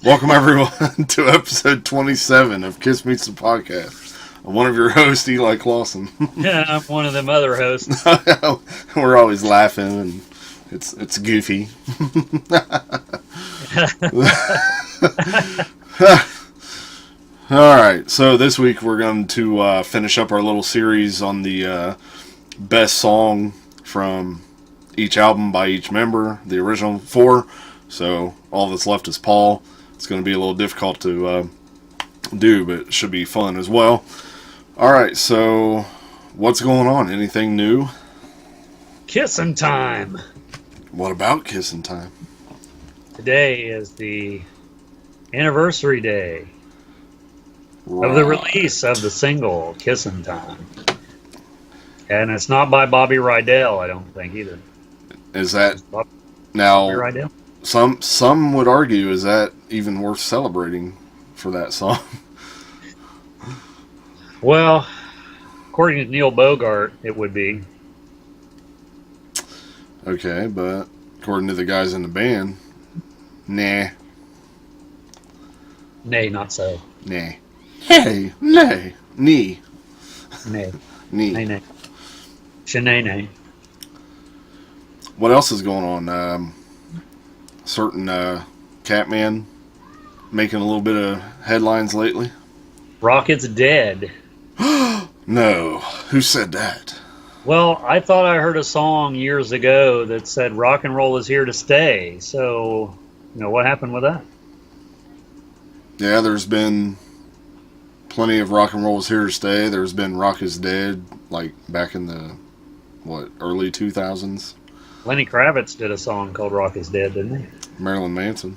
Welcome, everyone, to episode 27 of Kiss Meets the Podcast. I'm one of your hosts, Eli Clausen. Yeah, I'm one of them other hosts. We're always laughing, and it's goofy. All right, so this week we're going to finish up our little series on the best song from each album by each member, the original 4. So all that's left is Paul. It's going to be a little difficult to do, but it should be fun as well. All right, so what's going on? Anything new? Kissing time. What about kissing time? Today is the anniversary day of the release of the single Kissing Time. And it's not by Bobby Rydell, I don't think, either. Is that Bobby now? Rydell? Some would argue, is that even worth celebrating for that song? Well, according to Neil Bogart, it would be. Okay, but according to the guys in the band, nah. Nay, not so. Nah. Hey, nay. Knee. Nay. Knee. Nay, nay. Shanae. What else is going on? Certain Catman making a little bit of headlines lately. Rocket's dead. No. Who said that? Well, I thought I heard a song years ago that said rock and roll is here to stay. So, what happened with that? Yeah, there's been plenty of rock and roll is here to stay. There's been Rock is Dead, like back in the, early 2000s. Lenny Kravitz did a song called Rock is Dead, didn't he? Marilyn Manson.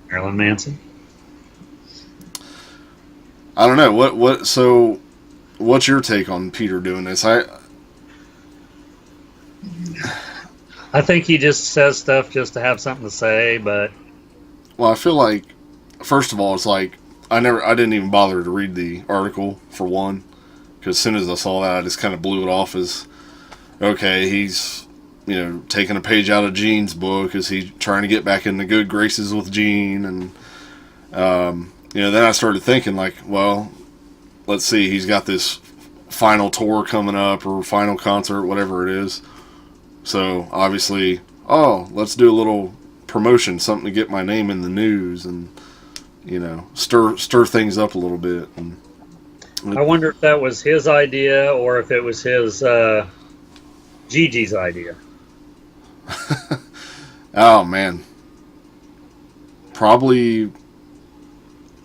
Marilyn Manson. I don't know. So, what's your take on Peter doing this? I think he just says stuff just to have something to say, but... Well, I feel like, first of all, it's like, I didn't even bother to read the article, for one, because as soon as I saw that, I just kind of blew it off as, okay, he's, taking a page out of Gene's book. Is he trying to get back in the good graces with Gene? And, then I started thinking, like, well, let's see, he's got this final tour coming up, or final concert, whatever it is. So, obviously, let's do a little promotion, something to get my name in the news, and, stir things up a little bit. And I wonder if that was his idea, or if it was his, Gigi's idea. Oh, man. Probably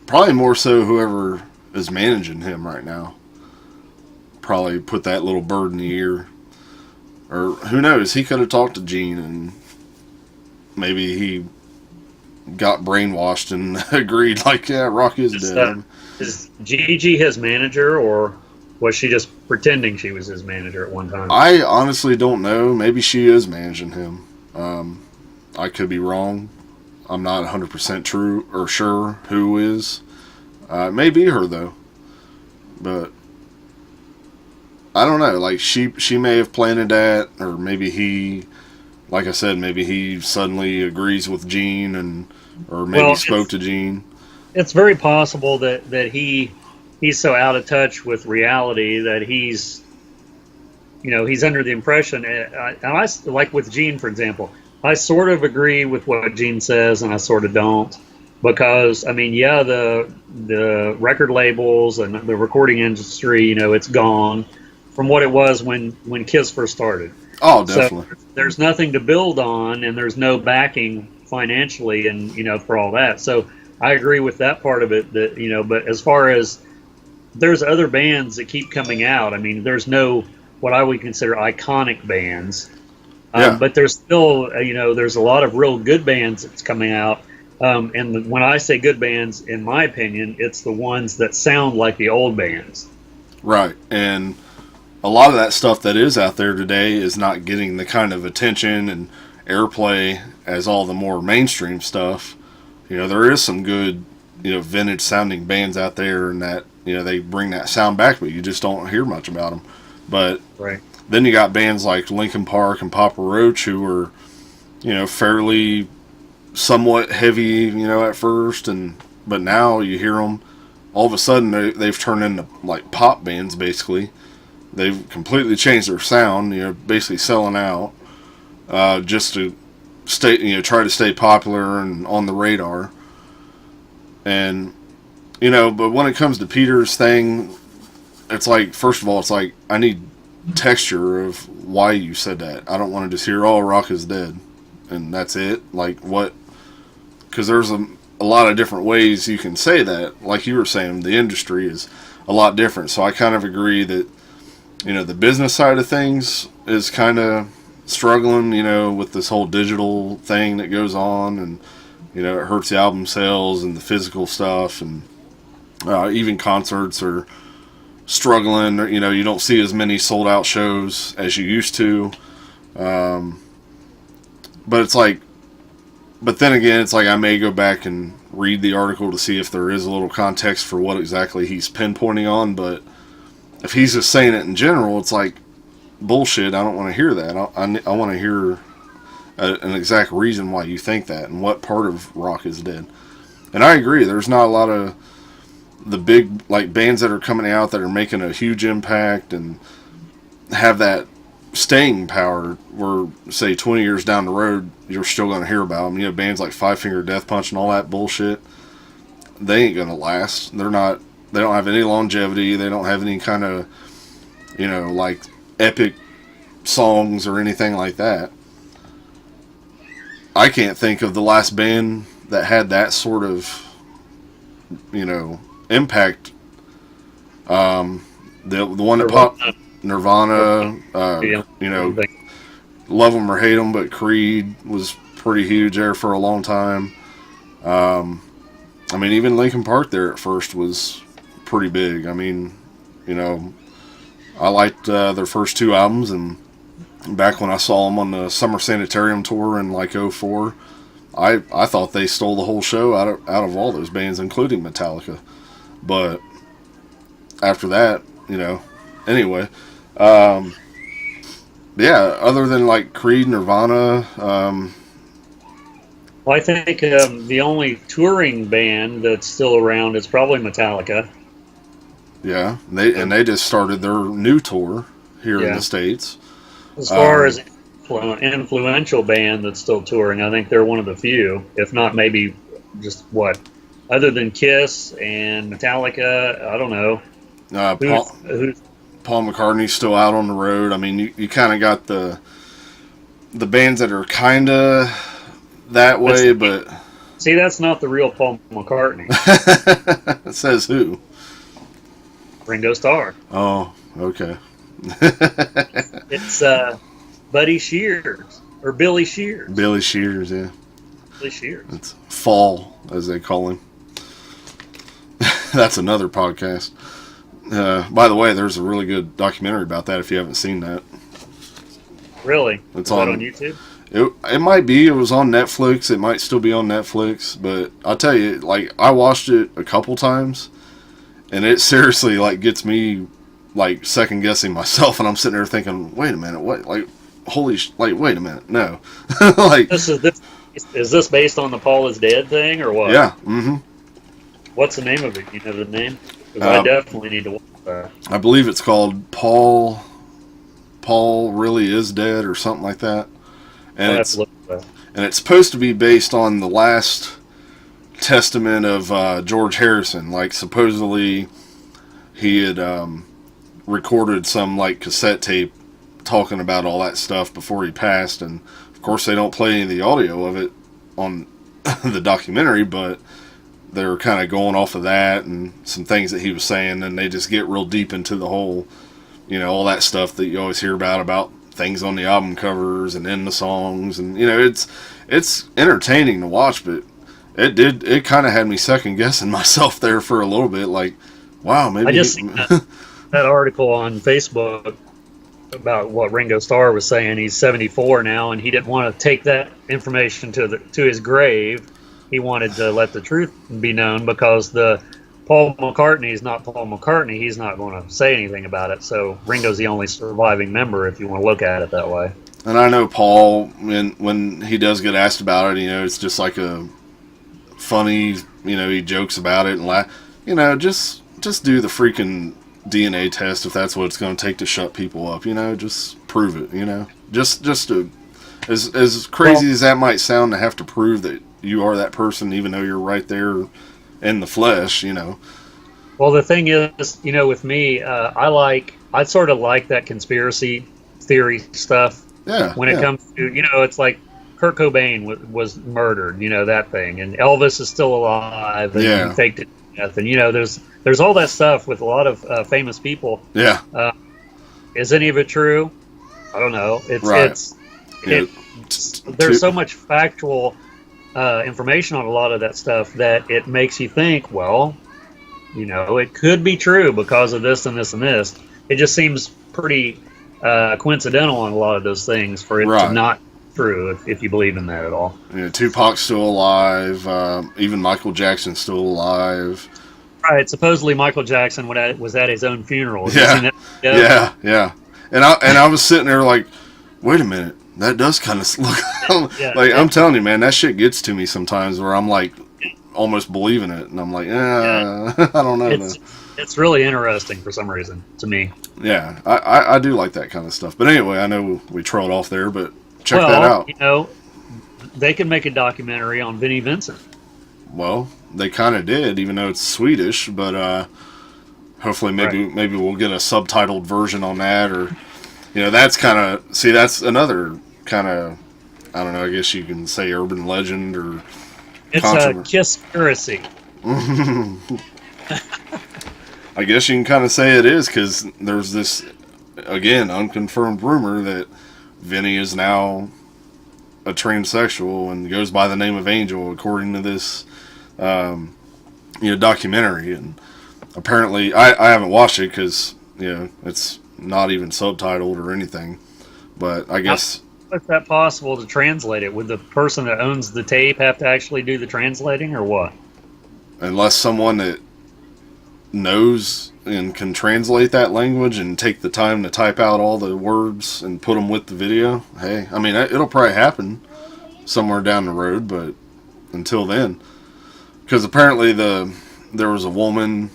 more so whoever is managing him right now. Probably put that little bird in the ear. Or who knows, he could have talked to Gene and maybe he got brainwashed and agreed, like, yeah, Rock is dead. Is Gigi his manager, or was she just pretending she was his manager at one time? I honestly don't know. Maybe she is managing him. I could be wrong. I'm not 100% true or sure who is. It may be her, though. But I don't know. Like, she may have planted that, or maybe he, like I said, maybe he suddenly agrees with Gene, or maybe spoke to Gene. It's very possible that he's so out of touch with reality that he's under the impression, and I like with Gene, for example, I sort of agree with what Gene says, and I sort of don't, because the record labels and the recording industry, it's gone from what it was when Kiss first started. Oh, definitely. So there's nothing to build on, and there's no backing financially, and for all that. So I agree with that part of it. That but as far as there's other bands that keep coming out. I mean, there's no what I would consider iconic bands, but there's still there's a lot of real good bands that's coming out. And when I say good bands, in my opinion, it's the ones that sound like the old bands. Right, and a lot of that stuff that is out there today is not getting the kind of attention and airplay as all the more mainstream stuff. There is some good, vintage sounding bands out there, and that, they bring that sound back, but you just don't hear much about them. But right. Then you got bands like Linkin Park and Papa Roach who are, fairly somewhat heavy, at first, but now you hear them. All of a sudden, they've turned into like pop bands. Basically, they've completely changed their sound. Basically selling out just to stay, try to stay popular and on the radar. And but when it comes to Peter's thing, it's like, first of all, it's like, I need texture of why you said that. I don't want to just hear, "Oh, rock is dead," and that's it. Like, what? Because there's a lot of different ways you can say that. Like you were saying, the industry is a lot different. So I kind of agree that, the business side of things is kind of struggling, with this whole digital thing that goes on, and, it hurts the album sales and the physical stuff, and even concerts are struggling. You don't see as many sold out shows as you used to. But it's like, but then again, it's like I may go back and read the article to see if there is a little context for what exactly he's pinpointing on. But if he's just saying it in general, it's like bullshit. I don't want to hear that. I want to hear an exact reason why you think that and what part of rock is dead. And I agree. There's not a lot of the big like bands that are coming out that are making a huge impact and have that staying power where, say, 20 years down the road you're still going to hear about them. Bands like Five Finger Death Punch and all that bullshit, they ain't going to last. They don't have any longevity. They don't have any kind of like epic songs or anything like that. I can't think of the last band that had that sort of impact. The one that popped, Nirvana, love them or hate them, but Creed was pretty huge there for a long time. Even Linkin Park there at first was pretty big. I liked their first two albums, and back when I saw them on the Summer Sanitarium tour in like '04, I thought they stole the whole show out of all those bands, including Metallica. But after that, anyway. Other than like Creed, Nirvana. Well, I think the only touring band that's still around is probably Metallica. Yeah, they just started their new tour here in the States. As far as influential band that's still touring, I think they're one of the few, if not maybe just other than Kiss and Metallica, I don't know. Paul McCartney's still out on the road. You kind of got the bands that are kind of that way, but... See, that's not the real Paul McCartney. It says who? Ringo Starr. Oh, okay. It's Buddy Shears, or Billy Shears. Billy Shears, yeah. Billy Shears. It's Fall, as they call him. That's another podcast. By the way, there's a really good documentary about that if you haven't seen that. Really? It's that on YouTube? It might be. It was on Netflix. It might still be on Netflix. But I'll tell you, like, I watched it a couple times, and it seriously, like, gets me, like, second-guessing myself. And I'm sitting there thinking, wait a minute, what? Like, wait a minute, no. Like, is this based on the Paul is Dead thing, or what? Yeah, mm-hmm. What's the name of it? You know the name? Because I definitely need to watch that. I believe it's called Paul Really Is Dead or something like that. And it's supposed to be based on the last testament of George Harrison. Like, supposedly he had recorded some, like, cassette tape talking about all that stuff before he passed. And, of course, they don't play any of the audio of it on the documentary, but they're kind of going off of that and some things that he was saying, and they just get real deep into the whole, all that stuff that you always hear about things on the album covers and in the songs, and it's entertaining to watch, but it kind of had me second guessing myself there for a little bit, like, wow, maybe. I just seen that article on Facebook about what Ringo Starr was saying. He's 74 now, and he didn't want to take that information to his grave. He wanted to let the truth be known, because the Paul McCartney is not Paul McCartney. He's not going to say anything about it. So Ringo's the only surviving member, if you want to look at it that way. And I know Paul, when he does get asked about it, it's just like a funny, he jokes about it and laugh. Just do the freaking DNA test if that's what it's going to take to shut people up. Just prove it. Just to, as crazy as that might sound, to have to prove that you are that person, even though you're right there in the flesh. Well, the thing is, with me, I sort of like that conspiracy theory stuff. Yeah. When it comes to, it's like Kurt Cobain was murdered, that thing, and Elvis is still alive, and he faked it to death, and there's all that stuff with a lot of famous people. Yeah. Is any of it true? I don't know. There's so much factual information on a lot of that stuff that it makes you think, well, it could be true because of this and this and this. It just seems pretty coincidental on a lot of those things for it to not be true if you believe in that at all. Tupac's still alive. Even Michael Jackson's still alive. Right. Supposedly Michael Jackson was at his own funeral. Yeah. Yeah. And I was sitting there like, wait a minute, that does kind of look I'm telling you, man, that shit gets to me sometimes where I'm like almost believing it, and I'm like, I don't know. It's really interesting for some reason to me. Yeah, I do like that kind of stuff. But anyway, I know we trailed off there, but check that out. They can make a documentary on Vinnie Vincent. Well, they kind of did, even though it's Swedish. But hopefully, maybe we'll get a subtitled version on that, or that's that's another kind of, I don't know. I guess you can say urban legend or. It's a conspiracy. I guess you can kind of say it is, because there's this, again, unconfirmed rumor that Vinny is now a transsexual and goes by the name of Angel, according to this documentary. And apparently, I haven't watched it because it's not even subtitled or anything. But I guess. How is that possible to translate it? Would the person that owns the tape have to actually do the translating, or what? Unless someone that knows and can translate that language and take the time to type out all the words and put them with the video. Hey, I mean, it'll probably happen somewhere down the road, but until then, because apparently there was a woman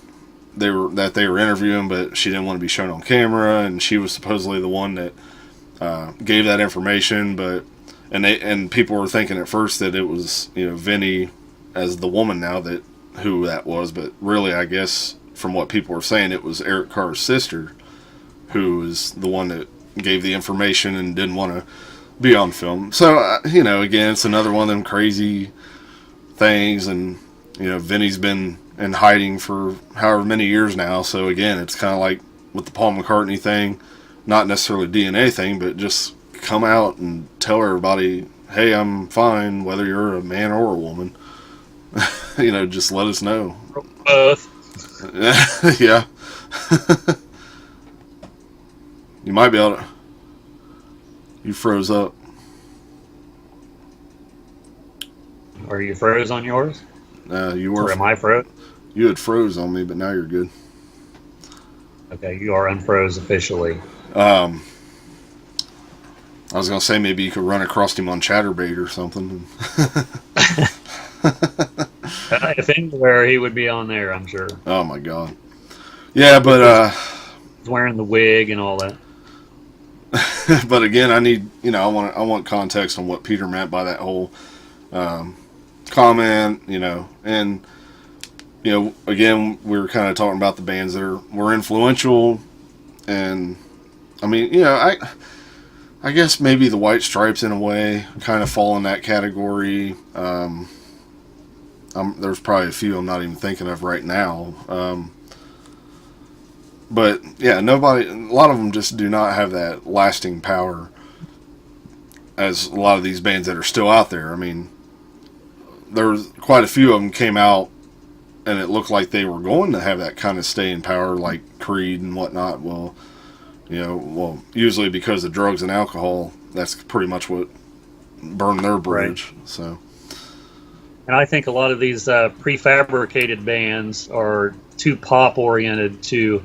they were interviewing, but she didn't want to be shown on camera, and she was supposedly the one that gave that information, but and people were thinking at first that it was Vinny as the woman now who that was, but really I guess from what people were saying, it was Eric Carr's sister who was the one that gave the information and didn't want to be on film. So again, it's another one of them crazy things, and Vinny's been in hiding for however many years now. So again, it's kind of like with the Paul McCartney thing, not necessarily DNA thing, but just come out and tell everybody, hey, I'm fine, whether you're a man or a woman. Just let us know. Both. Yeah. You might be able to. You froze up. Are you froze on yours? You were. Or am I froze? You had froze on me, but now you're good. Okay, you are unfroze officially. I was gonna say maybe you could run across him on Chatterbait or something. If anywhere, he would be on there, I'm sure. Oh my god. Yeah, but he's wearing the wig and all that. But again, I need I want context on what Peter meant by that whole comment, and again, we were kind of talking about the bands that were influential, and I mean, I guess maybe the White Stripes in a way kind of fall in that category. There's probably a few I'm not even thinking of right now. But yeah, a lot of them just do not have that lasting power as a lot of these bands that are still out there. I mean, there's quite a few of them came out and it looked like they were going to have that kind of staying power, like Creed and whatnot. Well, usually because of drugs and alcohol, that's pretty much what burned their bridge. Right. So. And I think a lot of these prefabricated bands are too pop oriented to,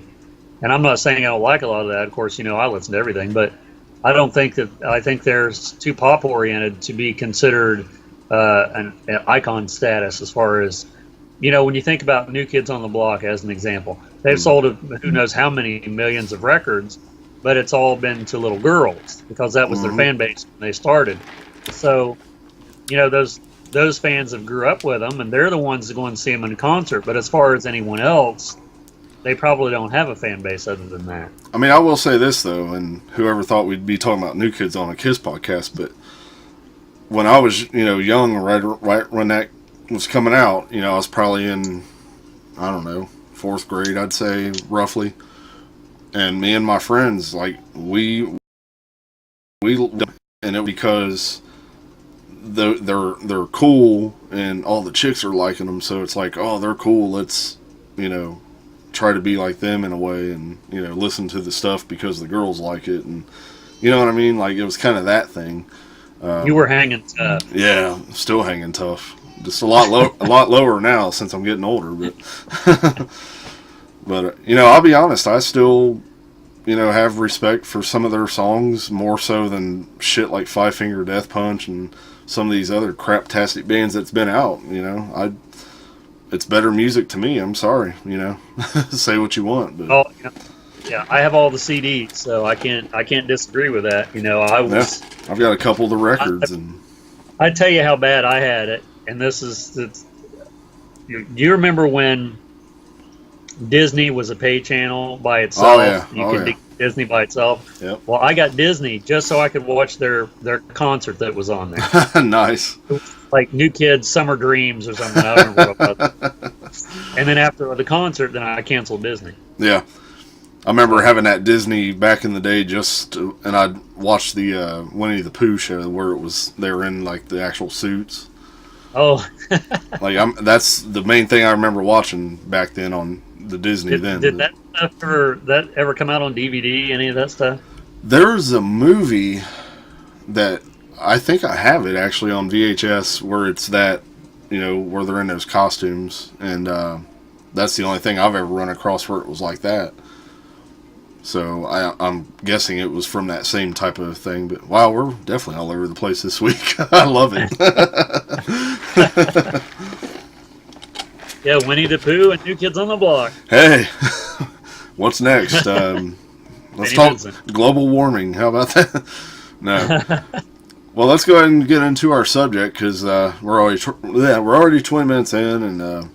and I'm not saying I don't like a lot of that. Of course, I listen to everything, but I think they're too pop oriented to be considered an icon status as far as, when you think about New Kids on the Block as an example, they've sold who knows how many millions of records, but it's all been to little girls because that was their fan base when they started. So, those fans have grew up with them, and they're the ones that go and see them in concert. But as far as anyone else, they probably don't have a fan base other than that. I mean, I will say this, though, and whoever thought we'd be talking about New Kids on a Kiss podcast, but when I was, young, right when that was coming out, I was probably in, I don't know, 4th grade, I'd say, roughly. And me and my friends, like, we and it because they're cool, and all the chicks are liking them, so it's like, oh, they're cool, let's, try to be like them in a way, and listen to the stuff because the girls like it, and you know what I mean. Like, it was kind of that thing. You were hanging tough. Yeah, still hanging tough. Just a lot lower now since I'm getting older. But I'll be honest. I still have respect for some of their songs more so than shit like Five Finger Death Punch and some of these other craptastic bands that's been out. It's better music to me. I'm sorry, say what you want, but yeah, I have all the CDs, so I can't disagree with that. I've got a couple of the records, and I tell you how bad I had it. And do you remember when Disney was a pay channel by itself? Oh yeah, you could do Disney by itself. Yep. Well, I got Disney just so I could watch their concert that was on there. Nice. Like New Kids Summer Dreams or something. I don't remember what it was. And then after the concert, then I canceled Disney. Yeah. I remember having that Disney back in the day and I'd watch the Winnie the Pooh show where they were in like the actual suits. Oh. Like that's the main thing I remember watching back then on the Disney then. Did that ever come out on DVD, any of that stuff? There's a movie that I think I have it actually on VHS where it's that, where they're in those costumes, and that's the only thing I've ever run across where it was like that. So I'm guessing it was from that same type of thing. But wow, we're definitely all over the place this week. I love it. Yeah, Winnie the Pooh and New Kids on the Block. Hey, what's next? Let's talk global warming. How about that? No. Well, let's go ahead and get into our subject because we're already 20 minutes in, and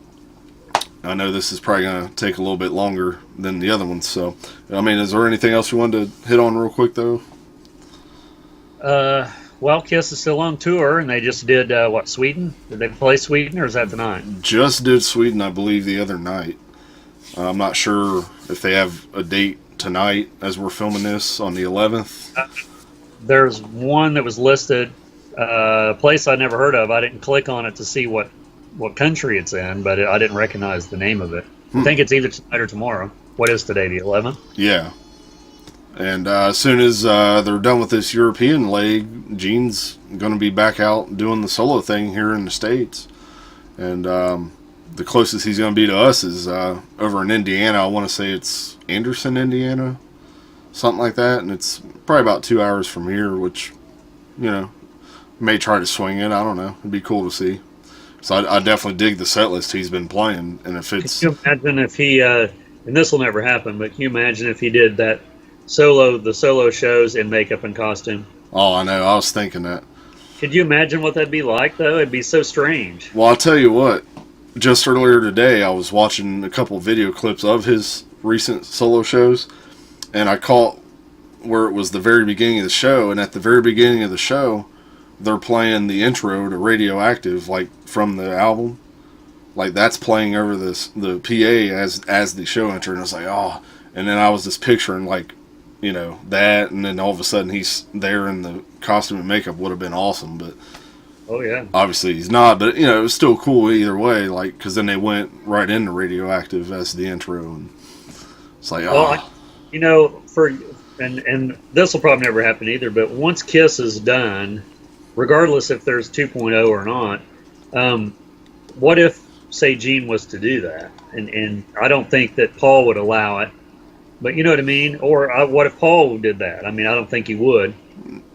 I know this is probably going to take a little bit longer than the other ones. So, I mean, is there anything else you wanted to hit on real quick, though? Well, Kiss is still on tour, and they just did, Sweden? Did they play Sweden, or is that tonight? Just did Sweden, I believe, the other night. I'm not sure if they have a date tonight as we're filming this on the 11th. There's one that was listed, a place I never heard of. I didn't click on it to see what country it's in, but I didn't recognize the name of it. I think it's either tonight or tomorrow. What is today, the 11th? Yeah. And as soon as they're done with this European leg, Gene's going to be back out doing the solo thing here in the States. And the closest he's going to be to us is over in Indiana. I want to say it's Anderson, Indiana, something like that. And it's probably about 2 hours from here, which, may try to swing it. I don't know. It'd be cool to see. So I definitely dig the set list he's been playing. And if it's... Can you imagine if he, and this will never happen, but can you imagine if he did the solo shows in makeup and costume? Oh, I know. I was thinking that. Could you imagine what that'd be like, though? It'd be so strange. Well, I'll tell you what. Just earlier today, I was watching a couple video clips of his recent solo shows, and I caught where it was the very beginning of the show, and at the very beginning of the show, they're playing the intro to Radioactive, like, from the album. Like, that's playing over the PA as the show intro, and I was like, oh. And then I was just picturing, like, that, and then all of a sudden he's there in the costume and makeup. Would have been awesome, but oh yeah, obviously he's not. But it was still cool either way, like, because then they went right into Radioactive as the intro, and it's like, oh, and this will probably never happen either. But once Kiss is done, regardless if there's 2.0 or not, what if, say, Gene was to do that, and I don't think that Paul would allow it. But you know what I mean? Or what if Paul did that? I mean, I don't think he would.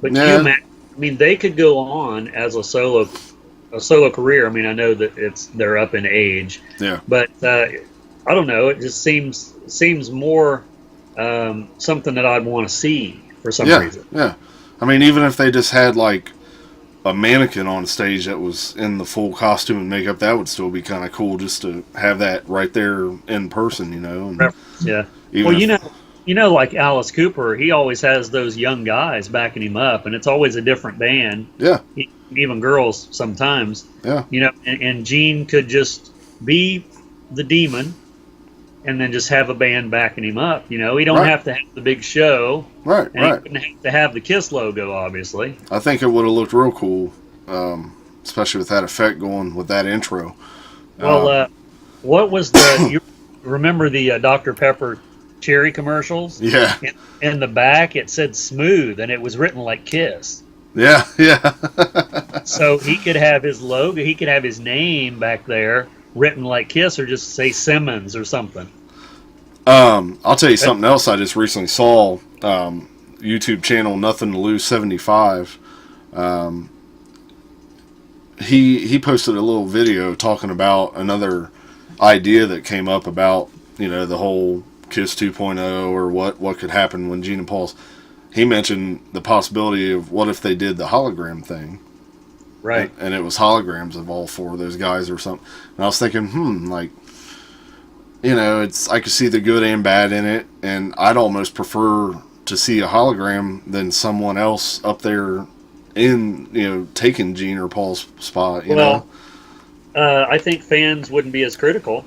But can you Yeah, imagine? I mean, they could go on as a solo career. I mean, I know that they're up in age, yeah, but I don't know. It just seems more something that I'd want to see for some yeah, reason. yeah. I mean, even if they just had like a mannequin on stage that was in the full costume and makeup, that would still be kind of cool just to have that right there in person, you know. And Yeah. Well, even if, like Alice Cooper, he always has those young guys backing him up, and it's always a different band, yeah, even girls sometimes. yeah, And Gene could just be the demon, and then just have a band backing him up. He don't right, have to have the big show, right, and he right. wouldn't have to have the Kiss logo, obviously. I think it would have looked real cool, especially with that effect going with that intro. Well, Um, what was the? You remember the Dr. Pepper cherry commercials? yeah, In the back, it said "Smooth," and it was written like Kiss. yeah, yeah. So he could have his logo, he could have his name back there written like Kiss, or just say Simmons or something. I'll tell you something else I just recently saw. YouTube channel Nothing to Lose 75. Um, he posted a little video talking about another idea that came up about the whole Kiss 2.0 or what could happen when Gene and Paul's. He mentioned the possibility of what if they did the hologram thing, Right. and it was holograms of all four of those guys or something. And I was thinking, like, it's I could see the good and bad in it, and I'd almost prefer to see a hologram than someone else up there in taking Gene or Paul's spot. Well, I think fans wouldn't be as critical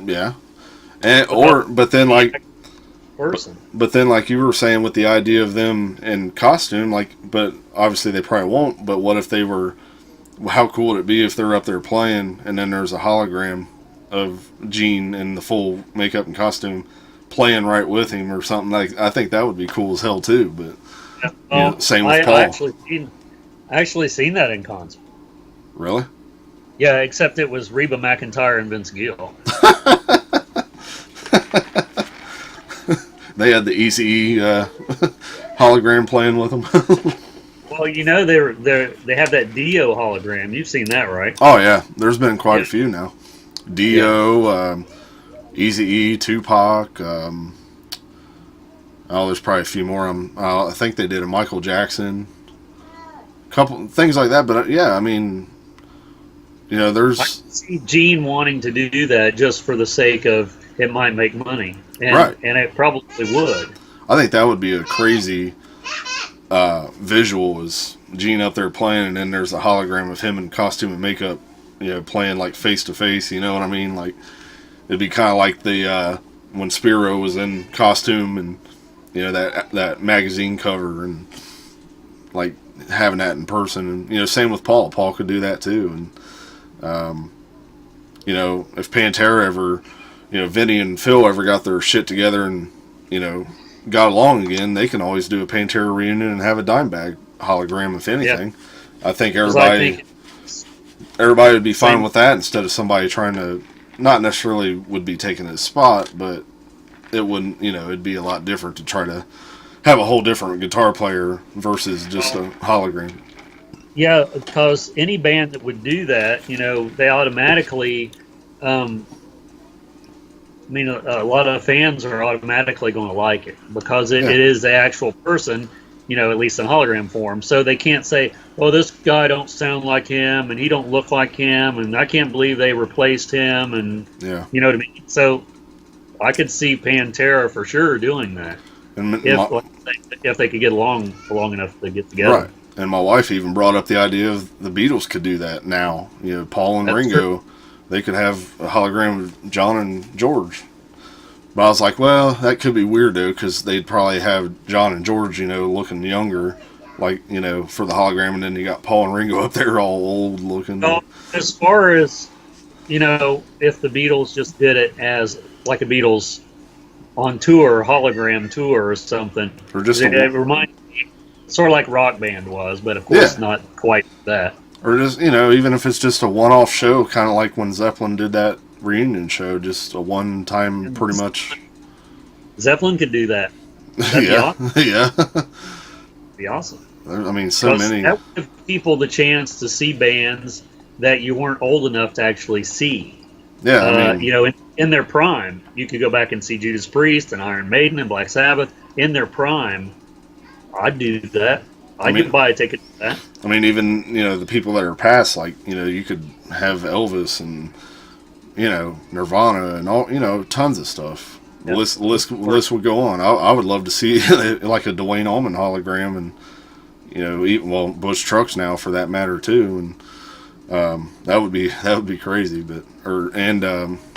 Yeah, and without but then the like. person. But then, like you were saying, with the idea of them in costume, but obviously they probably won't. But what if they were? How cool would it be if they're up there playing, and then there's a hologram of Gene in the full makeup and costume playing right with him or something? Like, I think that would be cool as hell too. But same with I Paul. actually seen that in concert. Really? Yeah, except it was Reba McEntire and Vince Gill. They had the Eazy hologram playing with them. Well, they have that Dio hologram. You've seen that, right? Oh yeah, there's been quite a few now. Yeah. Dio, Eazy-E, Tupac. There's probably a few more. I think they did a Michael Jackson, couple things like that. But yeah, I mean, I there's can see Gene wanting to do that just for the sake of it might make money, and right. and it probably would. I think that would be a crazy visual, is Gene up there playing, and then there's a hologram of him in costume and makeup, playing like face to face. You know what I mean? Like, it'd be kind of like the when Spiro was in costume, and that magazine cover, and like having that in person. And same with Paul. Paul could do that too. And if Pantera ever, Vinnie and Phil ever got their shit together and got along again, they can always do a Pantera reunion and have a Dimebag hologram, if anything. Yeah. I think everybody would be fine with that, instead of somebody trying to, not necessarily would be taking his spot, but it wouldn't, it'd be a lot different to try to have a whole different guitar player versus just a hologram. Yeah, because any band that would do that, they automatically, a lot of fans are automatically going to like it because it is the actual person, at least in hologram form. So they can't say, "Oh, this guy don't sound like him, and he don't look like him, and I can't believe they replaced him," and you know what I mean. So I could see Pantera for sure doing that if they could get along long enough to get together. Right. And my wife even brought up the idea of the Beatles could do that now. Paul and Ringo. True. They could have a hologram of John and George. But I was like, well, that could be weird, though, because they'd probably have John and George, looking younger, like, for the hologram, and then you got Paul and Ringo up there all old looking. Well, as far as, if the Beatles just did it as like a Beatles on tour, hologram tour or something, or just it reminds me, sort of like Rock Band was, but of course not quite that. Or just, even if it's just a one-off show, kind of like when Zeppelin did that reunion show, just a one-time, pretty much. Zeppelin could do that. That'd be Yeah, awesome. yeah. Be awesome. I mean, so Because many. that would give people the chance to see bands that you weren't old enough to actually see. Yeah, I mean, In their prime, you could go back and see Judas Priest and Iron Maiden and Black Sabbath in their prime. I'd do that. I'd buy a ticket to that. I mean, even the people that are past, like you could have Elvis and Nirvana and all tons of stuff. The Yep. list would go on. I would love to see like a Dwayne Allman hologram, and Bush Trucks now for that matter too, and that would be crazy. But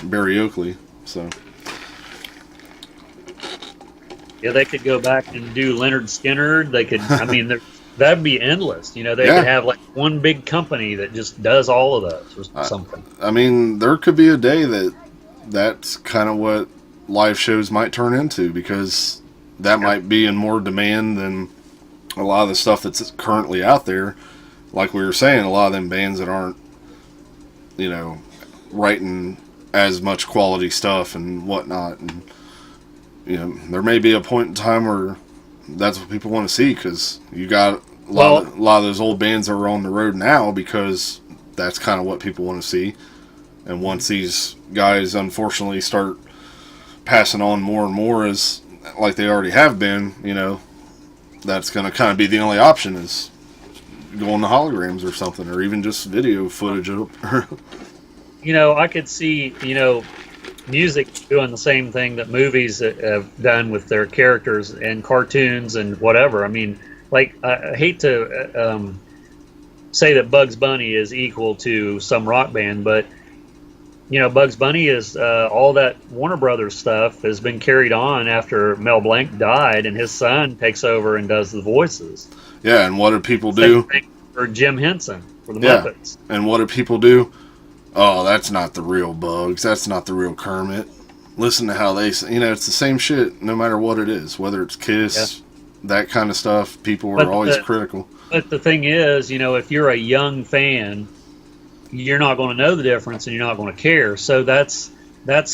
Barry Oakley. So Yeah, they could go back and do Leonard Skinner. They could. I mean, that'd be endless. They could have like one big company that just does all of those or something. I mean, there could be a day that's kind of what live shows might turn into, because that might be in more demand than a lot of the stuff that's currently out there. Like we were saying, a lot of them bands that aren't, writing as much quality stuff and whatnot. And, there may be a point in time where that's what people want to see, because you got a lot of those old bands that are on the road now, because that's kind of what people want to see. And once these guys, unfortunately, start passing on more and more, as like they already have been, that's going to kind of be the only option, is going to holograms or something, or even just video footage of I could see, music doing the same thing that movies have done with their characters and cartoons and whatever. I mean, like, I hate to say that Bugs Bunny is equal to some rock band, but Bugs Bunny is all that Warner Brothers stuff has been carried on after Mel Blanc died, and his son takes over and does the voices. Yeah, and what did people do? Same thing for Jim Henson for the Muppets. And what did people do? Oh, that's not the real Bugs. That's not the real Kermit. Listen to how they, it's the same shit no matter what it is, whether it's Kiss, that kind of stuff. People are always critical. But the thing is, if you're a young fan, you're not going to know the difference, and you're not going to care. So that's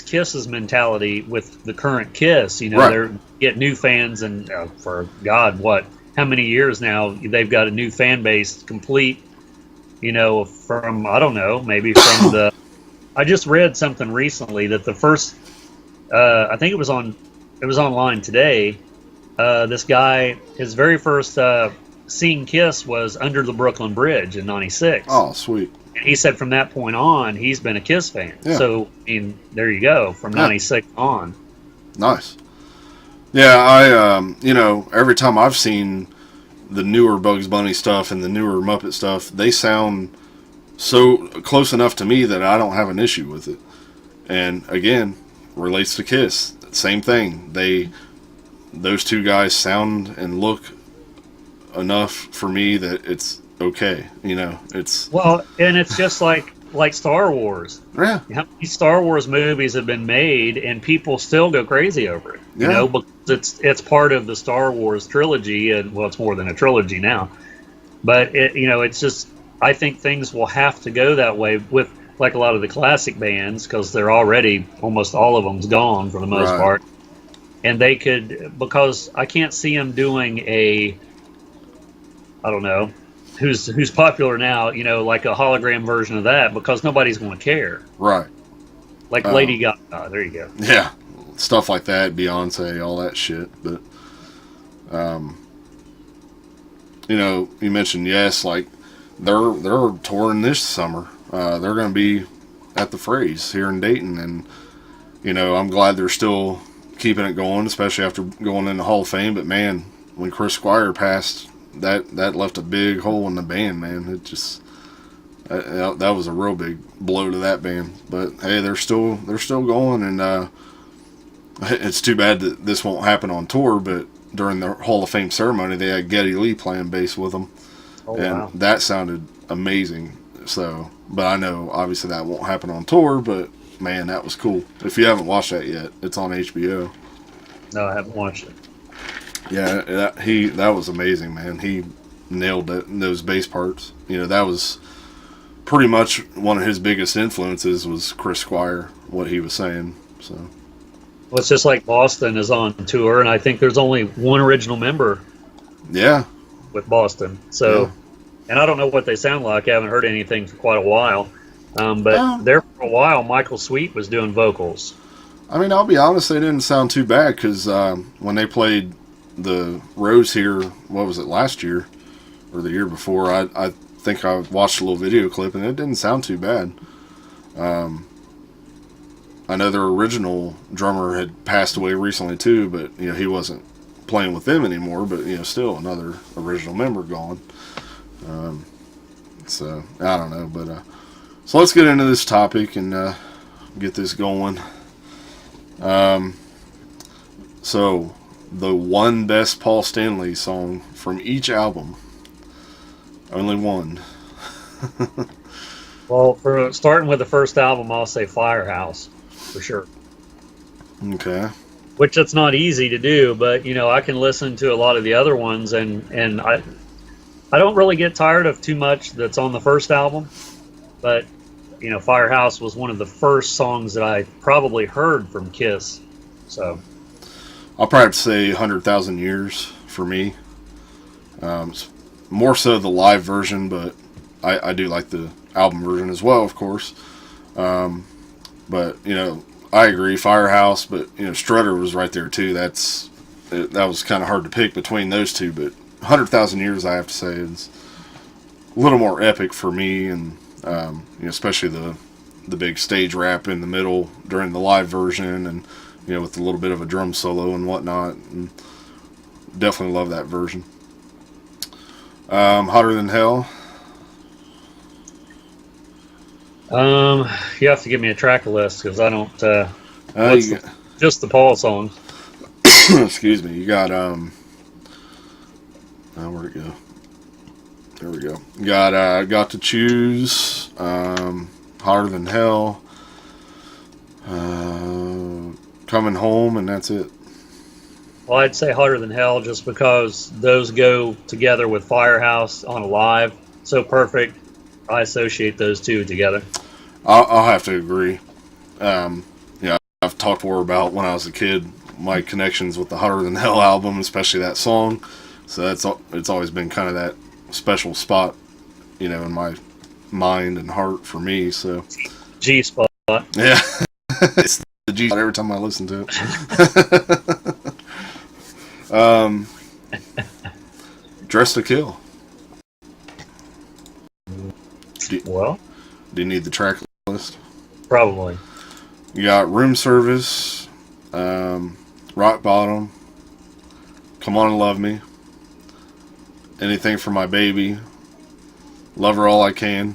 Kiss's mentality with the current Kiss. They're get new fans, and for God, how many years now they've got a new fan base, complete. From I don't know, maybe from the. I just read something recently that the first, I think it was online today. This guy, his very first seeing Kiss was under the Brooklyn Bridge in '96. Oh, sweet. He said from that point on, he's been a Kiss fan. Yeah. So, there you go, from '96 on. Nice. Yeah, I, every time I've seen the newer Bugs Bunny stuff and the newer Muppet stuff, they sound so close enough to me that I don't have an issue with it. And, again, relates to Kiss. Same thing. Those two guys sound and look enough for me that it's okay, it's and it's just like Star Wars. Yeah, how many Star Wars movies have been made and people still go crazy over it? Because it's part of the Star Wars trilogy, and it's more than a trilogy now. But it's just, I think things will have to go that way with like a lot of the classic bands, because they're already almost all of them's gone for the most part, and they could, because I can't see them doing I don't know. Who's popular now, like a hologram version of that, because nobody's going to care. Right. Like Lady Gaga, there you go. Yeah, stuff like that, Beyonce, all that shit. But, you mentioned Yes, like they're touring this summer. They're going to be at the Phrase here in Dayton, and I'm glad they're still keeping it going, especially after going in the Hall of Fame. But man, when Criss Squire passed, that left a big hole in the band, man. It just that was a real big blow to that band. But hey, they're still going, and it's too bad that this won't happen on tour. But during the Hall of Fame ceremony, they had Geddy Lee playing bass with them, that sounded amazing. So, but I know obviously that won't happen on tour. But man, that was cool. If you haven't watched that yet, it's on HBO. No, I haven't watched it. Yeah, that was amazing, man. He nailed those bass parts. That was pretty much one of his biggest influences was Criss Squire, what he was saying. So, Well, it's just like Boston is on tour, and I think there's only one original member Yeah, with Boston. yeah. So, and I don't know what they sound like. I haven't heard anything for quite a while. But Um, there for a while, Michael Sweet was doing vocals. I mean, I'll be honest, they didn't sound too bad because when they played the Rose here, what was it, last year or the year before? I think I watched a little video clip and it didn't sound too bad. I know their original drummer had passed away recently too, but he wasn't playing with them anymore. But still another original member gone. So I don't know, but so let's get into this topic and get this going. So the one best Paul Stanley song from each album, only one. Well, for starting with the first album, I'll say Firehouse for sure. Okay. Which it's not easy to do, but I can listen to a lot of the other ones, and I don't really get tired of too much that's on the first album, but Firehouse was one of the first songs that I probably heard from Kiss. So I'll probably have to say 100,000 Years for me. More so the live version, but I do like the album version as well, of course. But I agree, Firehouse, but Strutter was right there too. That was kind of hard to pick between those two, but 100,000 Years, I have to say, is a little more epic for me, and especially the big stage rap in the middle during the live version, and with a little bit of a drum solo and whatnot. And definitely love that version. Hotter Than Hell. you have to give me a track list because I don't. You Just the Paul songs? excuse me. You got where'd it go? There we go. You got to choose. Hotter Than Hell. Coming Home, and that's it. Well, I'd say Hotter Than Hell just because those go together with Firehouse on a live so perfect. I associate those two together. I'll have to agree. I've talked more about when I was a kid my connections with the Hotter Than Hell album, especially that song. So it's always been kind of that special spot, in my mind and heart for me. So G spot. yeah, it's the G spot every time I listen to it. Dress to Kill. Well, Do you need the track list? probably. You got Room Service, Rock Bottom, Come On and Love Me, Anything for My Baby, Love Her All I Can.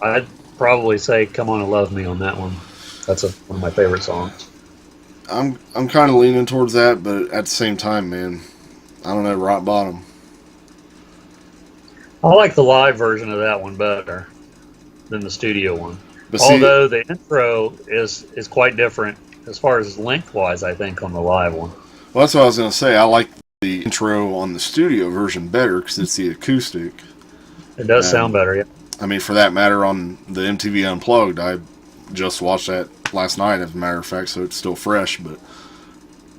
I'd probably say "Come On and Love Me" on that one. That's one of my favorite songs. I'm kind of leaning towards that, but at the same time, man, I don't know, Rock Bottom. I like the live version of that one better than the studio one. But see, Although the intro is quite different as far as lengthwise, I think, on the live one. well, that's what I was gonna say. I like the intro on the studio version better because it's the acoustic. It does sound better, yeah. I mean, for that matter, on the MTV Unplugged, I just watched that last night, as a matter of fact, so it's still fresh. But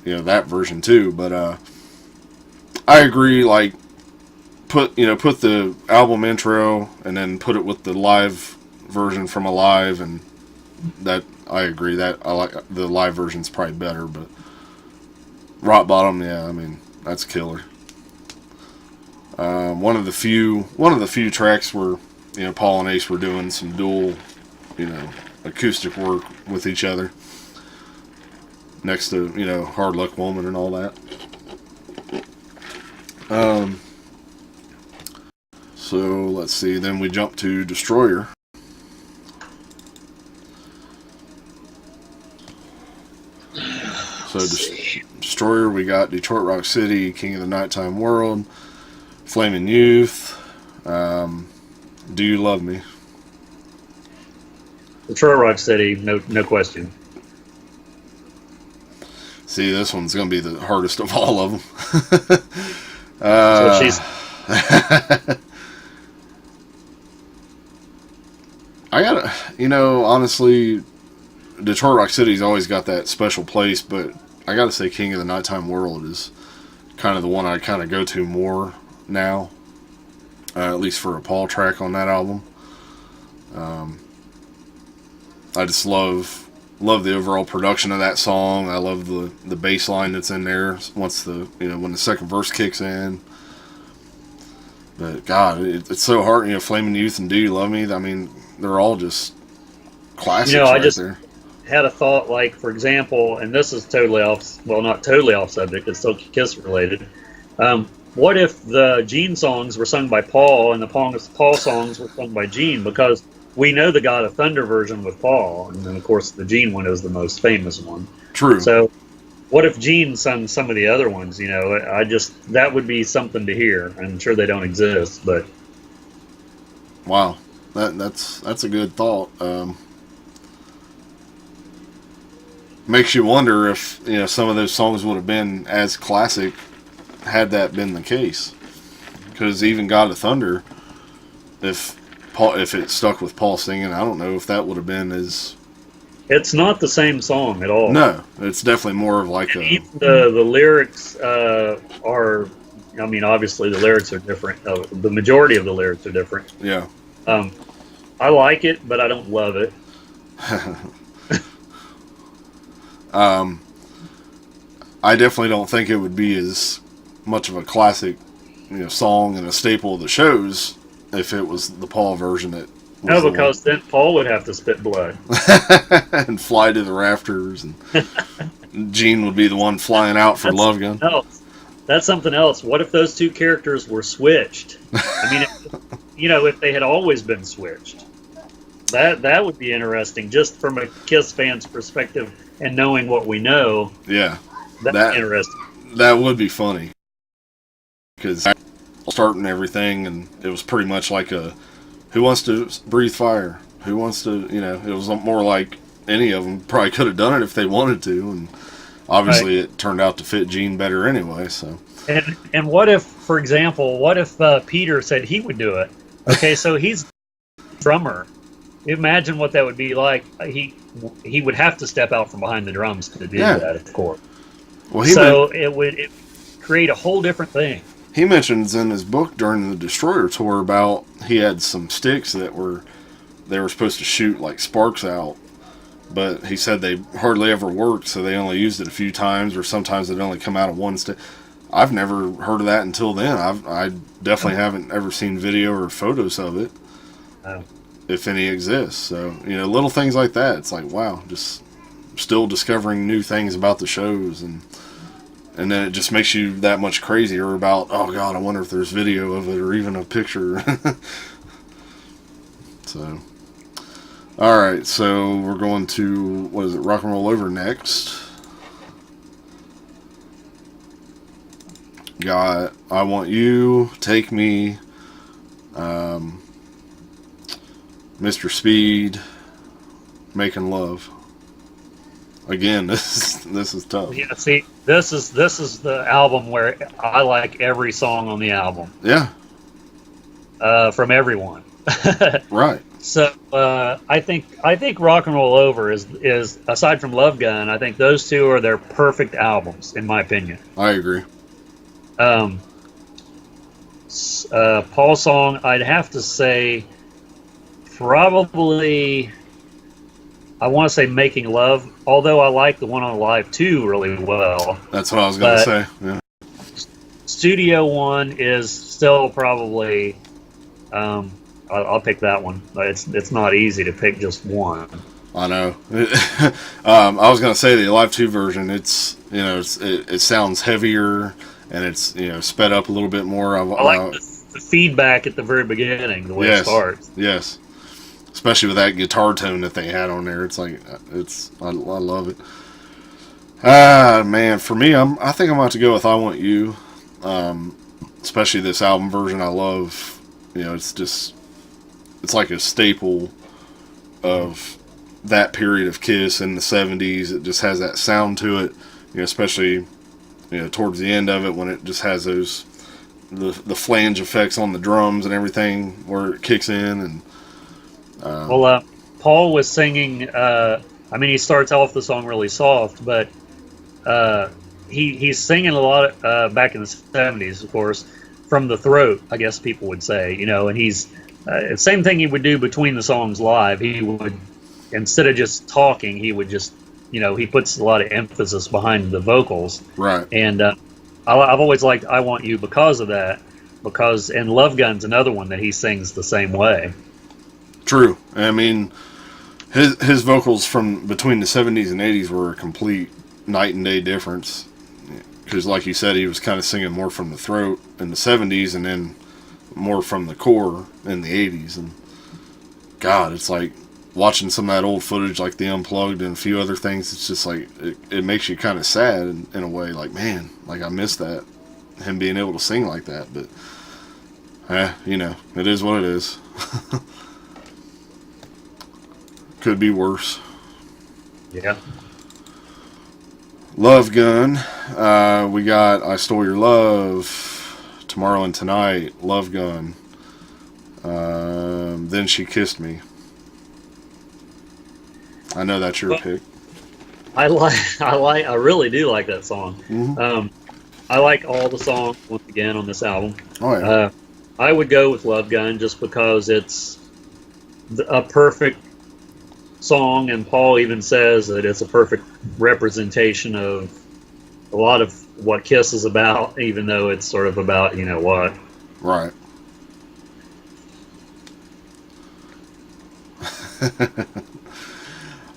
that version too. But I agree. Like, put the album intro and then put it with the live version from Alive, and that I agree that I like the live version's probably better. But Rock Bottom, yeah, I mean that's killer. One of the few tracks where Paul and Ace were doing some dual acoustic work with each other next to Hard Luck Woman and all that. So let's see. Then we jump to Destroyer. So Destroyer, we got Detroit Rock City, King of the Nighttime World, Flaming Youth, Do You Love Me? Detroit Rock City, no question. See, this one's going to be the hardest of all of them. So she's I gotta, honestly, Detroit Rock City's always got that special place, but I gotta say King of the Nighttime World is kind of the one I kind of go to more now, at least for a Paul track on that album. I just love the overall production of that song. I love the bass line that's in there once when the second verse kicks in. But God, it's so hard. Flaming Youth and Do You Love Me? I mean, they're all just classics I right just there. had a thought, like, for example, and this is totally not totally off subject, it's still Kiss related. What if the Gene songs were sung by Paul and the Paul songs were sung by Gene? Because we know the God of Thunder version with Paul, and then of course the Gene one is the most famous one. True. So what if Gene sung some of the other ones? That would be something to hear. I'm sure they don't exist, but wow, that's a good thought. Makes you wonder if some of those songs would have been as classic had that been the case. Because even God of Thunder, if it stuck with Paul singing, I don't know if that would have been as. It's not the same song at all. No, it's definitely more of like even the lyrics are. I mean, obviously the lyrics are different. The majority of the lyrics are different. Yeah. I like it, but I don't love it. I definitely don't think it would be as much of a classic, song and a staple of the shows if it was the Paul version that. No, because then Paul would have to spit blood and fly to the rafters, and Gene would be the one flying out for Love Gun. That's something else. What if those two characters were switched? I mean, if they had always been switched, that would be interesting, just from a Kiss fan's perspective and knowing what we know. Yeah, that's interesting. That would be funny because starting everything, and it was pretty much like who wants to breathe fire? Who wants to, it was more like any of them probably could have done it if they wanted to, and obviously It turned out to fit Gene better anyway, so. And what if, for example, Peter said he would do it? Okay, so he's a drummer. Imagine what that would be like. He would have to step out from behind the drums to do that, of course. Well, it would create a whole different thing. He mentions in his book during the Destroyer tour about he had some sticks they were supposed to shoot like sparks out, but he said they hardly ever worked, so they only used it a few times, or sometimes they'd only come out of one stick. I've never heard of that until then. I definitely haven't ever seen video or photos of it, if any exists. So little things like that. It's like, wow, just still discovering new things about the shows, and then it just makes you that much crazier about, oh God, I wonder if there's video of it or even a picture. So, all right, so we're going to, what is it, Rock and Roll Over next. Got I Want You, Take Me, Mr. Speed, Making Love. Again, this is tough. Yeah, see, this is the album where I like every song on the album. Yeah. From everyone. Right. So I think Rock and Roll Over is aside from Love Gun, I think those two are their perfect albums in my opinion. I agree. Paul song, I'd have to say probably. I want to say Making Love, although I like the one on Live 2 really well. That's what I was going to say. Yeah. Studio one is still probably. I'll pick that one. It's not easy to pick just one. I know. I was going to say the Live 2 version. It's it sounds heavier and it's sped up a little bit more. I like the feedback at the very beginning, the way it starts. Yes. Especially with that guitar tone that they had on there, it's like I love it. Man, for me, I think I'm about to go with I Want You. Especially this album version, I love. It's like a staple of that period of Kiss in the '70s. It just has that sound to it, especially towards the end of it when it just has those the flange effects on the drums and everything where it kicks in and. Paul was singing, I I mean, he starts off the song really soft, but he's singing a lot back in the 70s, of course, from the throat, I guess people would say, and he's same thing he would do between the songs live. He would, instead of just talking, he would just, he puts a lot of emphasis behind the vocals. Right. And I've always liked I Want You because of that, and Love Gun's another one that he sings the same way. True. I mean, his vocals from between the 70s and 80s were a complete night and day difference. Because, like you said, he was kind of singing more from the throat in the 70s and then more from the core in the 80s. And, God, it's like watching some of that old footage, like the Unplugged and a few other things. It's just like, it makes you kind of sad in a way. Like, man, like I miss that. Him being able to sing like that. But, it is what it is. Could be worse. Yeah. Love Gun. We got I Stole Your Love, Tomorrow and Tonight, Love Gun. Then She Kissed Me. I know that's your pick. I really do like that song. Mm-hmm. I like all the songs once again on this album. Oh yeah. I would go with Love Gun just because it's a perfect song, and Paul even says that it's a perfect representation of a lot of what Kiss is about, even though it's sort of about what. Right.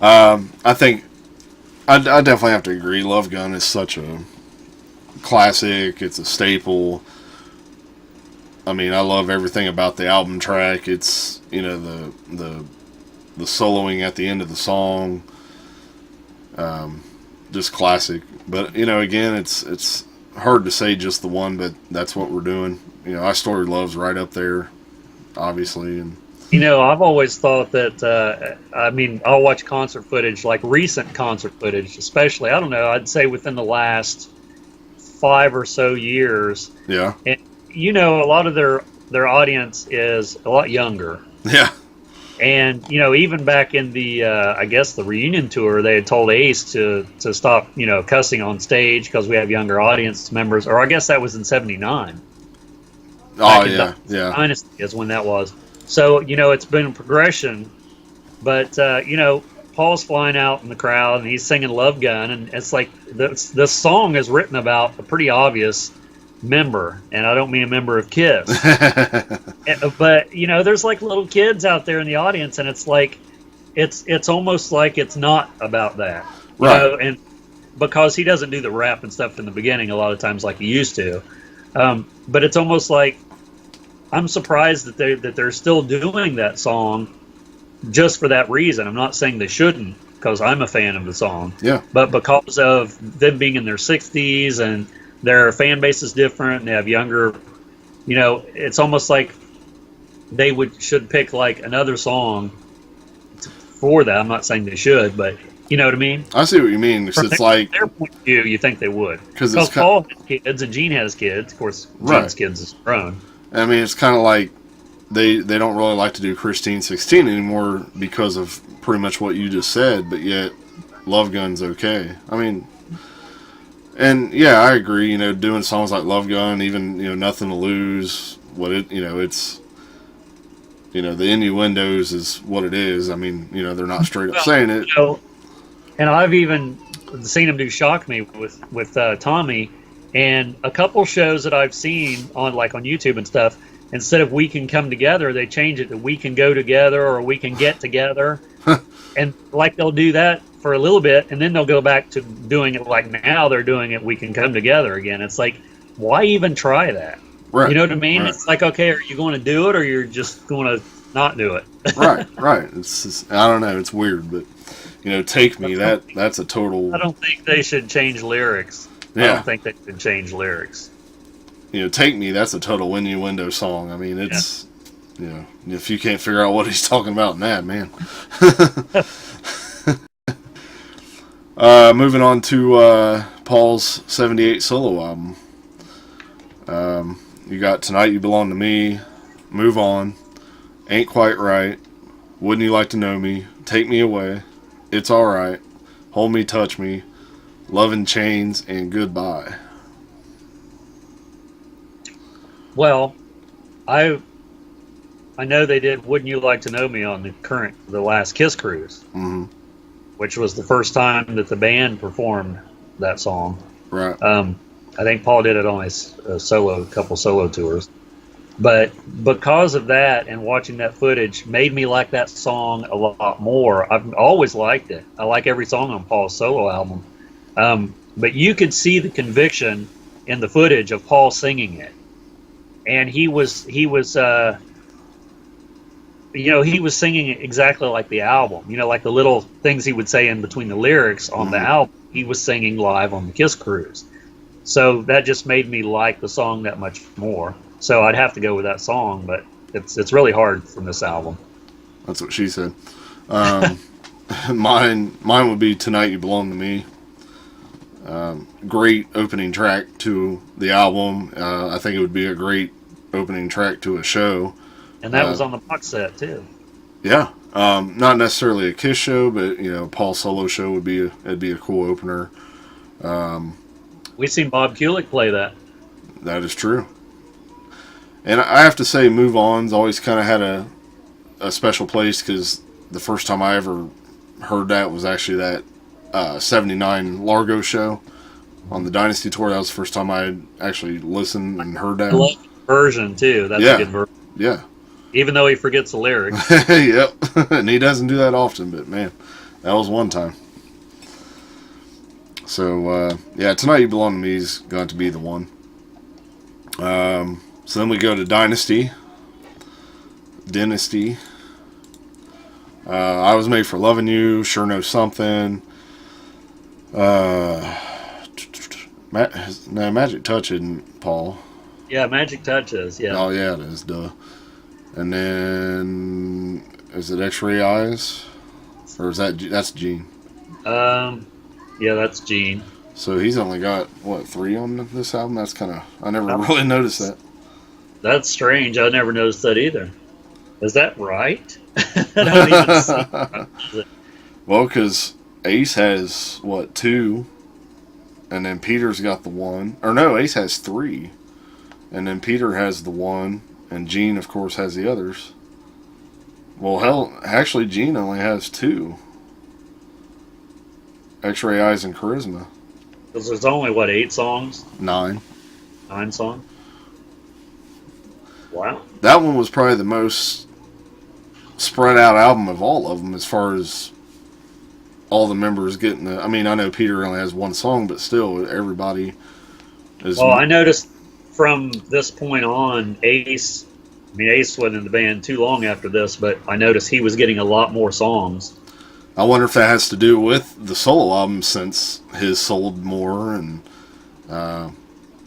I think I definitely have to agree. Love Gun is such a classic. It's a staple. I mean, I love everything about the album track. It's the soloing at the end of the song, just classic. But again, it's hard to say just the one, but that's what we're doing. I Stole Your Love's right up there, obviously. And I've always thought that. I'll watch concert footage, like recent concert footage, especially. I don't know. I'd say within the last 5 or so years. Yeah. And a lot of their audience is a lot younger. Yeah. And even back in the I guess the reunion tour, they had told Ace to stop cussing on stage because we have younger audience members. Or I guess that was in '79. Oh yeah, yeah. Dynasty is when that was. So it's been a progression, but Paul's flying out in the crowd and he's singing Love Gun, and it's like this song is written about a pretty obvious member, and I don't mean a member of Kiss. But there's like little kids out there in the audience, and it's like it's almost like it's not about that, right? And because he doesn't do the rap and stuff in the beginning a lot of times like he used to, but it's almost like I'm surprised that they're still doing that song just for that reason. I'm not saying they shouldn't, because I'm a fan of the song, yeah, but because of them being in their 60s and their fan base is different, and they have younger, it's almost like they should pick like another song for that. I'm not saying they should, but you know what I mean? I see what you mean. It's like their point of view, you think they would, because Paul has kids and Gene has kids. Of course, Gene's kids is grown. I mean, it's kind of like they don't really like to do Christine 16 anymore because of pretty much what you just said, but yet Love Gun's okay. I mean, and yeah, I agree. Doing songs like Love Gun, even Nothing to Lose, it's the innuendos is what it is. I mean, they're not straight up saying it. And I've even seen him do Shock Me with Tommy, and a couple shows that I've seen on YouTube and stuff. Instead of We Can Come Together, they change it to We Can Go Together or We Can Get Together. And they'll do that for a little bit, and then they'll go back to doing it like now they're doing it We Can Come Together again. It's like, why even try that? Right. You know what I mean? Right. It's like, okay, are you going to do it, or you're just going to not do it? Right. It's just, I don't know. It's weird, but Take Me, that's a total. I don't think they should change lyrics. Yeah. I don't think they should change lyrics. Take Me, that's a total innuendo song. I mean, it's, if you can't figure out what he's talking about in that, man. Moving on to Paul's 78 solo album. You got Tonight You Belong to Me, Move On, Ain't Quite Right, Wouldn't You Like to Know Me, Take Me Away, It's Alright, Hold Me, Touch Me, Love in Chains, and Goodbye. Well, I I know they did Wouldn't You Like to Know Me on the last Kiss cruise, Mm-hmm. which was the first time that the band performed that song. Right. I think Paul did it on a couple solo tours. But because of that and watching that footage made me like that song a lot more. I've always liked it. I like every song on Paul's solo album. But you could see the conviction in the footage of Paul singing it. And he was singing it exactly like the album. Like the little things he would say in between the lyrics on the album, he was singing live on the Kiss cruise. So that just made me like the song that much more. So I'd have to go with that song, but it's really hard from this album. That's what she said. Mine would be Tonight You Belong to Me. Great opening track to the album. I think it would be a great opening track to a show. And that was on the box set too. Yeah. Not necessarily a Kiss show, but Paul's solo show it'd be a cool opener. We've seen Bob Kulick play that. That is true. And I have to say, Move On's always kind of had a special place, because the first time I ever heard that was actually that 79 Largo show on the Dynasty Tour. That was the first time I had actually listened and heard that. I love the version too. That's a good version. Yeah. Even though he forgets the lyrics. Yep. And he doesn't do that often, but man, that was one time. So, Tonight You Belong to Me is going to be the one. So then we go to Dynasty. I Was Made for Loving You, Sure Know Something. Magic Touch isn't Paul. Yeah, Magic Touch is, yeah. Oh, yeah, it is, duh. And then, is it X-Ray Eyes? Or is that's Gene? Yeah, that's Gene. So he's only got, 3 on this album? That's kind of, I never really noticed that. That's strange. I never noticed that either. Is that right? I don't even see it. Well, because Ace has, 2? And then Peter's got the 1. Or no, Ace has 3. And then Peter has the 1. And Gene, of course, has the others. Well, hell, actually, Gene only has 2. X-Ray Eyes and Charisma. Because there's only, 8 songs? 9. 9 songs? Wow. That one was probably the most spread out album of all of them, as far as all the members getting the... I mean, I know Peter only has 1 song, but still, everybody is... Well, I noticed from this point on, Ace wasn't in the band too long after this, but I noticed he was getting a lot more songs. I wonder if that has to do with the solo album, since his sold more, and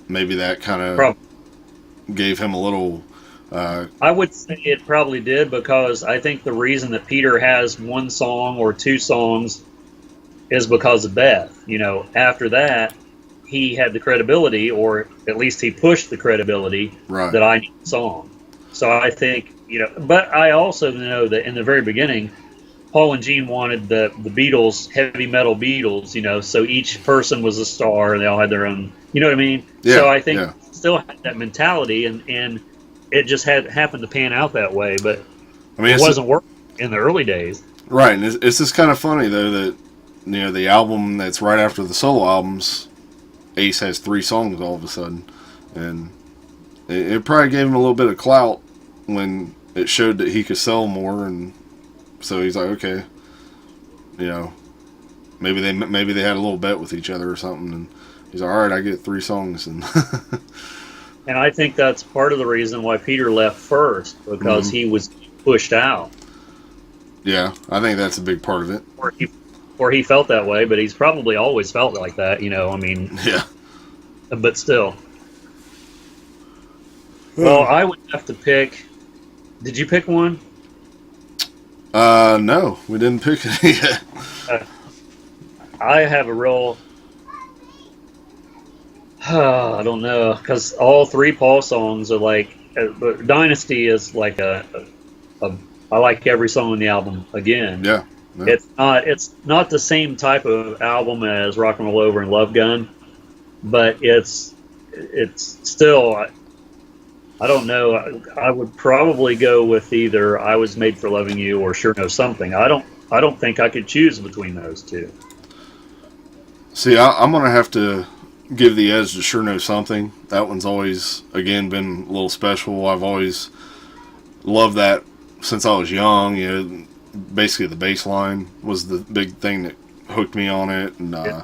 maybe that kind of gave him a little... I would say it probably did, because I think the reason that Peter has 1 song or 2 songs is because of Beth. After that, he had the credibility, or at least he pushed the credibility, that I need a song. So I think, but I also know that in the very beginning, Paul and Gene wanted the Beatles, heavy metal Beatles, so each person was a star and they all had their own, you know what I mean? Yeah, so I think still had that mentality, and it just happened to pan out that way, but it wasn't working in the early days. Right, and it's just kind of funny, though, that, the album that's right after the solo albums, Ace has 3 songs all of a sudden, and it probably gave him a little bit of clout when it showed that he could sell more, and so he's like, okay, maybe they had a little bet with each other or something, and he's like, all right, I get 3 songs, and and I think that's part of the reason why Peter left first, because he was pushed out. Yeah, I think that's a big part of it. Or he felt that way, but he's probably always felt like that, Yeah. But still. Well, I would have to pick... Did you pick one? No, we didn't pick it yet. I have a real... I don't know, because all 3 Paul songs are like... Dynasty is like I like every song on the album again. Yeah. Yeah. It's not the same type of album as Rock and Roll Over and Love Gun, but it's still, I don't know. I would probably go with either I Was Made for Loving You or Sure Know Something. I don't think I could choose between those two. See, I'm gonna have to give the edge to Sure Know Something. That one's always, again, been a little special. I've always loved that since I was young. Basically the bass line was the big thing that hooked me on it. And I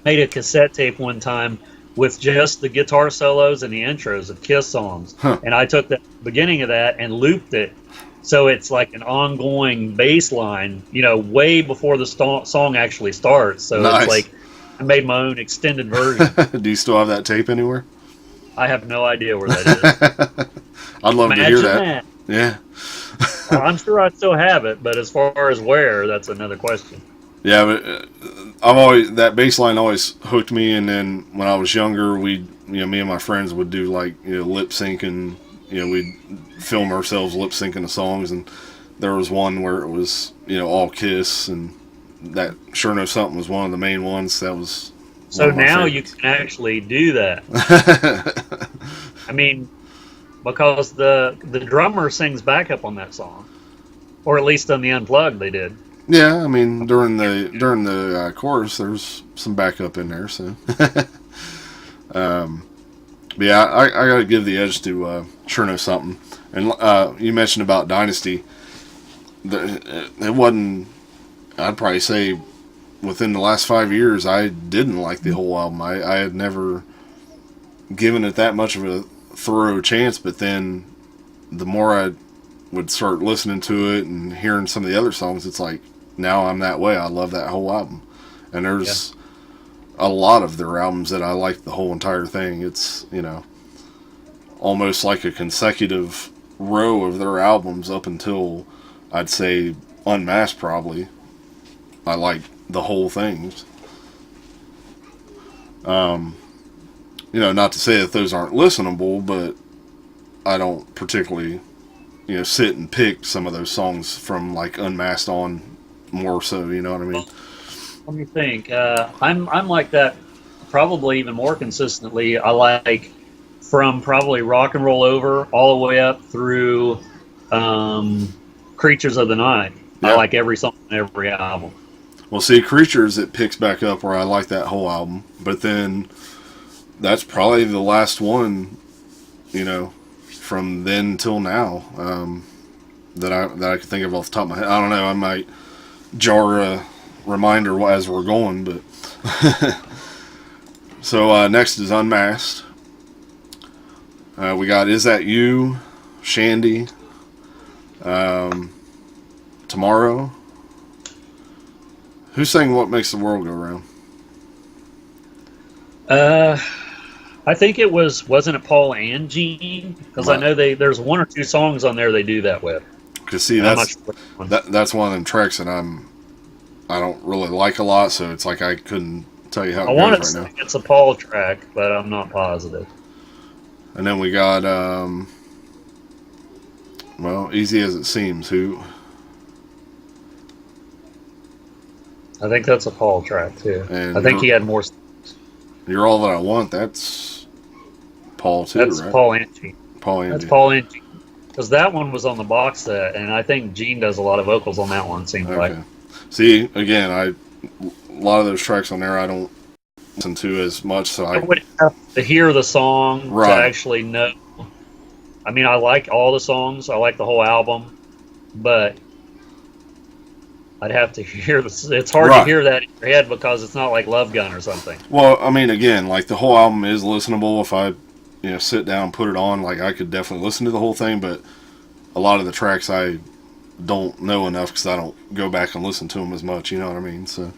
made a cassette tape one time with just the guitar solos and the intros of Kiss songs, and I took the beginning of that and looped it, so it's like an ongoing bass line, way before the song actually starts. So nice. It's like I made my own extended version. Do you still have that tape anywhere? I have no idea where that is. I'd love to hear that. Yeah. I'm sure I still have it, but as far as where, that's another question. Yeah, but I've always, that bass line always hooked me. And then when I was younger, me and my friends would do like lip syncing. We'd film ourselves lip syncing the songs, and there was one where it was all Kiss, and that Sure Know Something was one of the main ones. That was so now you can actually do that. I mean, because the drummer sings backup on that song, or at least on the Unplugged they did. Yeah, I mean during the chorus there's some backup in there, so. But yeah, I gotta give the edge to Sure Know Something. And you mentioned about Dynasty. It wasn't. I'd probably say within the last 5 years, I didn't like the whole album. I had never given it that much of a thorough chance. But then, the more I would start listening to it and hearing some of the other songs, it's like now I'm that way. I love that whole album, and there's. Yeah. A lot of their albums that I like the whole entire thing. It's, almost like a consecutive row of their albums up until, I'd say, Unmasked probably. I like the whole thing. Not to say that those aren't listenable, but I don't particularly, sit and pick some of those songs from like Unmasked on more so, you know what I mean? Let me think. I'm like that probably even more consistently. I like from probably Rock and Roll Over all the way up through Creatures of the Night. Yep. I like every song on every album. Well, see, Creatures, it picks back up where I like that whole album. But then that's probably the last one, from then till now that I can think of off the top of my head. I don't know. I might jar a reminder as we're going, but so next is Unmasked. We got Is That You, Shandy, Tomorrow. Who sang What Makes the World Go Round? I think wasn't it Paul and Gene? Because right. I know there's one or two songs on there they do that with. Because see, that's one of them tracks that I don't really like a lot, so it's like I couldn't tell you how it goes right now. It's a Paul track, but I'm not positive. And then we got, Easy As It Seems. Who? I think that's a Paul track, too. And I think he had more. You're All That I Want, that's Paul, too, that's right? That's Paul and Gene. Paul and That's Paul and Gene. Because that one was on the box set, and I think Gene does a lot of vocals on that one, seems like. See, again, a lot of those tracks on there I don't listen to as much, so I would have to hear the song to actually know. I mean, I like all the songs, I like the whole album, but I'd have to hear it's hard to hear that in your head because it's not like Love Gun or something. Well, I mean, again, like the whole album is listenable. If I, sit down and put it on, like I could definitely listen to the whole thing, but a lot of the tracks I don't know enough because I don't go back and listen to them as much. You know what I mean? So,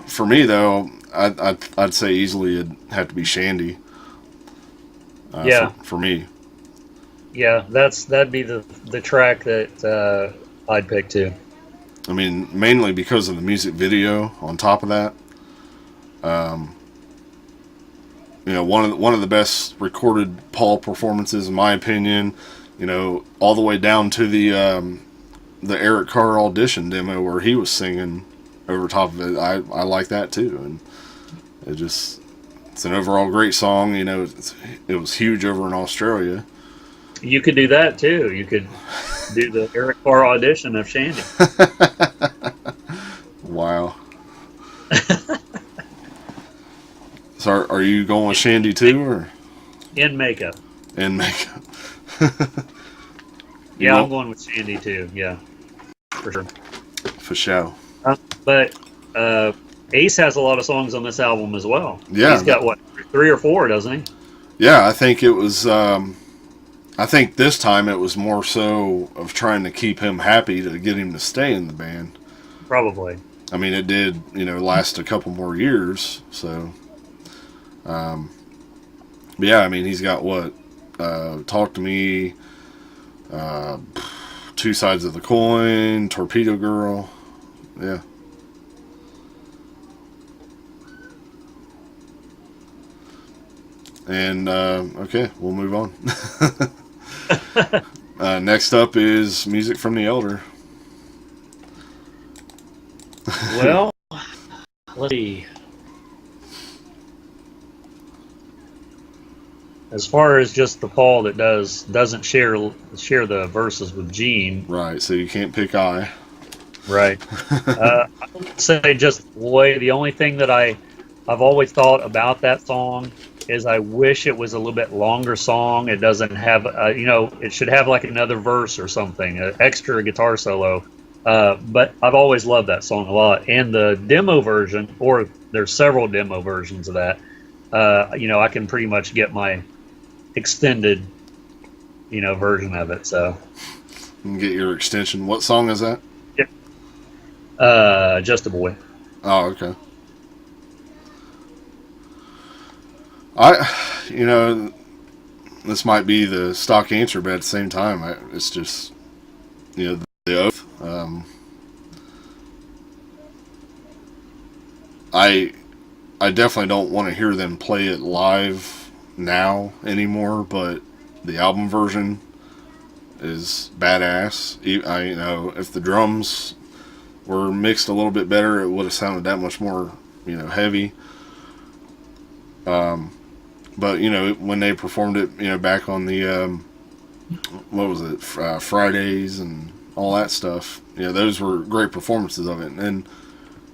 for me though, I'd say easily it'd have to be Shandy. For me. Yeah, that'd be the track that I'd pick too. I mean, mainly because of the music video. On top of that, one of the best recorded Paul performances, in my opinion. All the way down to the the Eric Carr audition demo where he was singing over top of it. I like that too, and it's an overall great song. You know, it was huge over in Australia. You could do that too. You could do the Eric Carr audition of Shandy. Wow. So are you going with Shandy too, or In makeup? in makeup? Yeah, I'm going with Shandy too. Yeah, for sure. For sure. But Ace has a lot of songs on this album as well. Yeah, he's got what, 3 or 4, doesn't he? Yeah, I think it was. I think this time it was more so of trying to keep him happy to get him to stay in the band. Probably. I mean, it did, last a couple more years. So, but yeah, I mean, he's got what? Talk to Me, Two Sides of the Coin, Torpedo Girl. Yeah. And, okay, we'll move on. Next up is music from the Elder. Well, let's see. As far as just the Paul that doesn't share the verses with Gene. Right, so you can't pick I. Right. I would say just boy. The only thing that I've always thought about that song is I wish it was a little bit longer song. It doesn't have, it should have like another verse or something, an extra guitar solo. But I've always loved that song a lot. And the demo version, or there's several demo versions of that, I can pretty much get my extended, version of it. So You can get your extension. What song is that? Just a Boy. Oh, okay. This might be the stock answer, but at the same time, it's just, the oath. I definitely don't want to hear them play it live now anymore, but the album version is badass. If the drums were mixed a little bit better, it would have sounded that much more, heavy. But when they performed it, back on the what was it, Fridays and all that stuff, those were great performances of it. And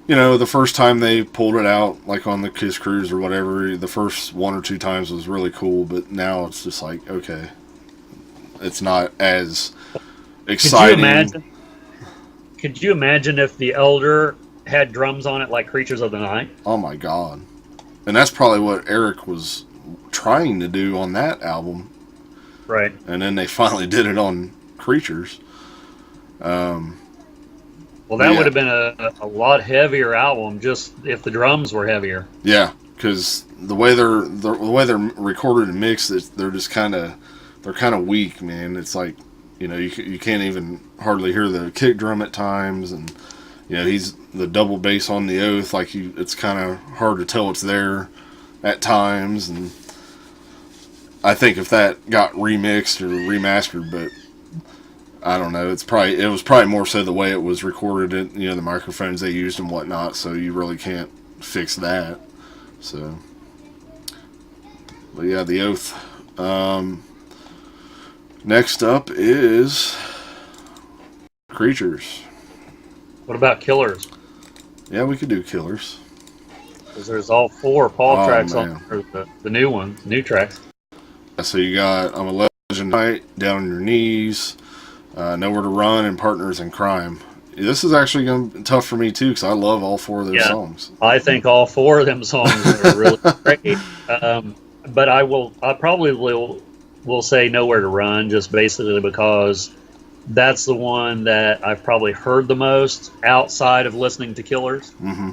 the first time they pulled it out, like on the Kiss Cruise or whatever, the first 1 or 2 times was really cool. But now it's just like, okay, it's not as exciting. Could you imagine if the Elder had drums on it like Creatures of the Night? Oh my God. And that's probably what Eric was trying to do on that album. Right. And then they finally did it on Creatures. Well, that would have been a lot heavier album just if the drums were heavier. Yeah, because the way they're recorded and mixed, they're just kind of weak, man. It's like, you can't even hardly hear the kick drum at times, and he's the double bass on the oath. Like it's kind of hard to tell it's there at times, and I think if that got remixed or remastered, but I don't know. It was probably more so the way it was recorded. The microphones they used and whatnot. So you really can't fix that. So, but yeah, the oath. Next up is Creatures. What about Killers? Yeah, we could do Killers. Because there's all 4 Paul tracks on the new ones, new tracks. So you got I'm a Legend Night, Down on Your Knees, Nowhere to Run, and Partners in Crime. This is actually going to be tough for me too because I love all 4 of those songs. I think all 4 of them songs are really great. But I probably will say Nowhere to Run just basically because that's the one that I've probably heard the most outside of listening to Killers. Mm-hmm.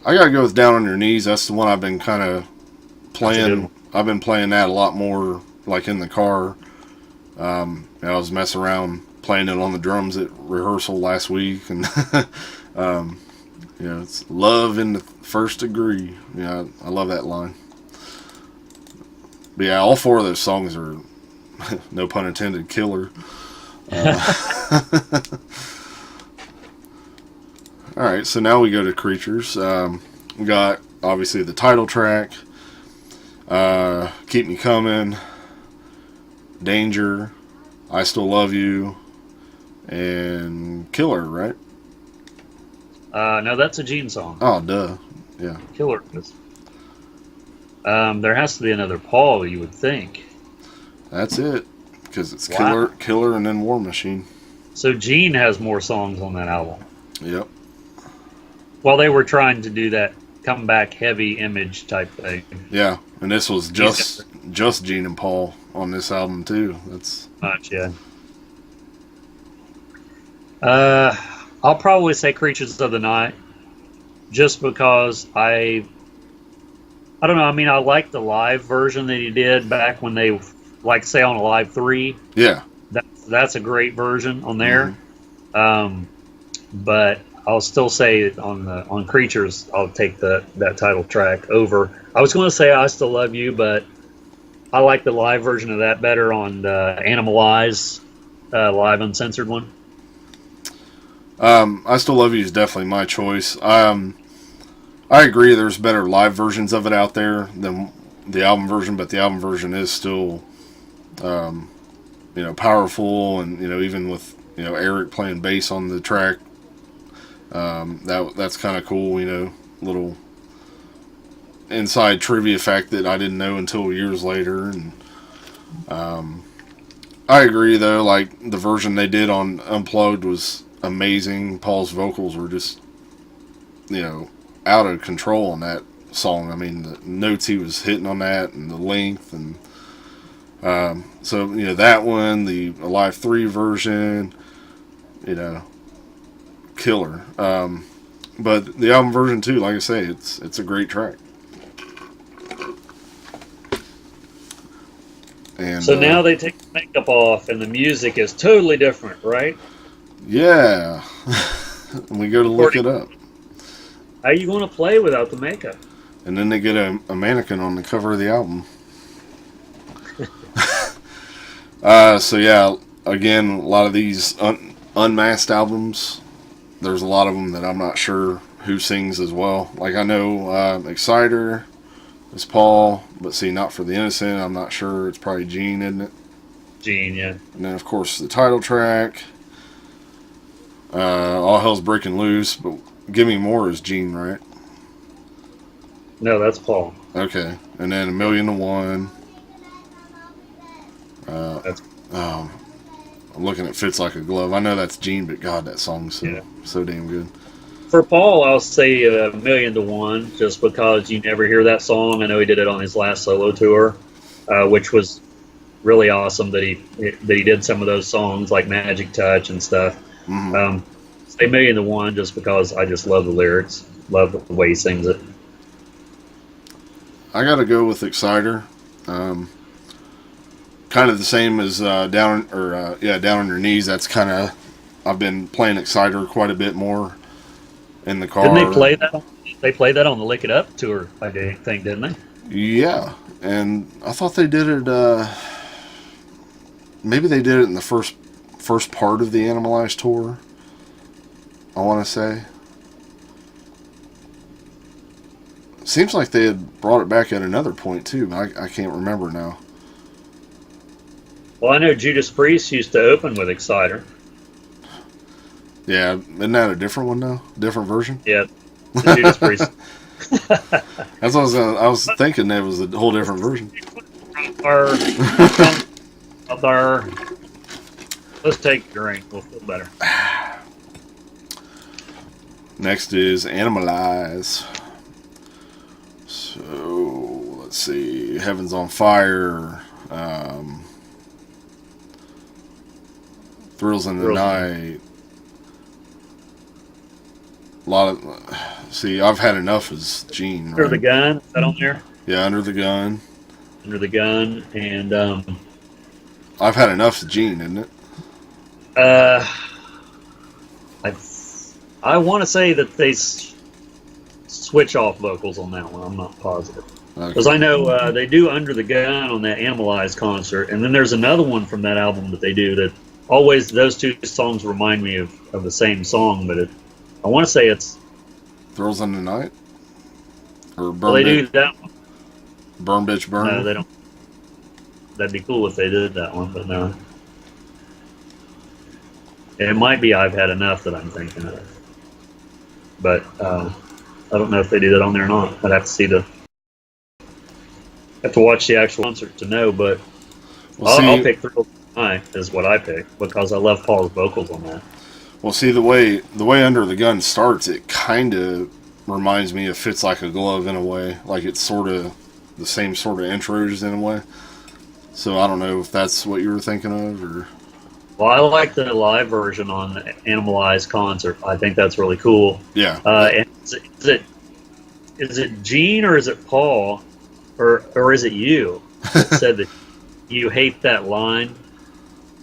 I gotta go with Down on Your Knees. That's the one I've been kind of playing. I've been playing that a lot more, like in the car. I was messing around playing it on the drums at rehearsal last week, and it's love in the first degree. I love that line. But yeah, all 4 of those songs are, no pun intended, killer. All right, so now we go to Creatures. We got obviously the title track, Keep Me Coming, Danger, I Still Love You, and Killer, right? No, that's a Gene song. Oh, duh. Yeah. Killer is. There has to be another Paul, you would think. That's it. Because it's Wow. Killer, and then War Machine. So Gene has more songs on that album. Yep. Well, they were trying to do that comeback heavy image type thing. Yeah, and this was just Gene and Paul on this album too. That's Much, yeah. I'll probably say Creatures of the Night, just because I don't know. I mean, I like the live version that he did back when they, like, say on a Live 3. yeah. That's a great version on there. But I'll still say on Creatures, I'll take that title track over. I was going to say I Still Love You, but I like the live version of that better on the Animalize live uncensored one. I Still Love You is definitely my choice. I agree. There's better live versions of it out there than the album version, but the album version is still, powerful, and even with Eric playing bass on the track, that's kind of cool. Little inside trivia fact that I didn't know until years later, and I agree though. Like, the version they did on Unplugged was amazing. Paul's vocals were just, out of control on that song. I mean, the notes he was hitting on that, and the length, and so that one, the Live 3 version, killer. But the album version too, like I say, it's a great track. And So now they take the makeup off, and the music is totally different, right? yeah, we go to look it up, How are you going to play without the makeup? and then they get a mannequin on the cover of the album. So yeah, again, a lot of these unmasked albums, there's a lot of them that I'm not sure who sings as well. Like, I know Exciter is Paul, but see, Not for the Innocent, I'm not sure. It's probably Gene, isn't it? Gene, yeah. And then, of course, the title track, All Hell's Breaking Loose, but Give Me More is Gene, right? No, that's Paul. Okay. And then 1,000,001. That's I'm looking at Fits Like a Glove. I know that's Gene, but God, that song's so damn good. For Paul, I'll say 1,000,001, just because you never hear that song. I know he did it on his last solo tour, which was really awesome that he did some of those songs like Magic Touch and stuff. Mm-hmm. Say 1,000,001 just because I just love the lyrics, love the way he sings it. I gotta go with Exciter. Kind of the same as Down on Your Knees. That's kind of, I've been playing Exciter quite a bit more in the car. Didn't they play that? They played that on the Lick It Up tour, I think, didn't they? Yeah, and I thought they did it. Maybe they did it in the first part of the Animalized tour, I want to say. Seems like they had brought it back at another point too, but I can't remember now. Well, I know Judas Priest used to open with Exciter. Yeah, isn't that a different one now? Different version? Yeah, the Judas Priest. That's what I was thinking. That was a whole different version. Let's take a drink. We'll feel better. Next is Animalize. So, let's see. Heaven's on Fire. Thrills in the Night. A lot of... See, I've Had Enough is Gene, Under right? the Gun, is that on there? Yeah, Under the Gun. Under the Gun, and I've Had Enough is Gene, isn't it? I want to say that they switch off vocals on that one. I'm not positive. Because I know they do Under the Gun on that Animalized concert, and then there's another one from that album that they do that always those two songs remind me of the same song, but I want to say it's. Thrills in the Night? Or Burn Well, they Bitch, do that one. Burn Bitch No, Burn? they don't. That'd be cool if they did that one, but no. It might be I've Had Enough that I'm thinking of, but I don't know if they do that on there or not. I'd have to see have to watch the actual concert to know, but Well, I'll see, pick Thrill Tonight is what I pick because I love Paul's vocals on that. the way Under the Gun starts, it kind of reminds me of Fits Like a Glove in a way. Like it's sort of the same sort of intros in a way. So I don't know if that's what you were thinking of, or Well, I like the live version on Animalized Concert. I think that's really cool. yeah, And is it Gene or is it Paul or is it you that said that you hate that line?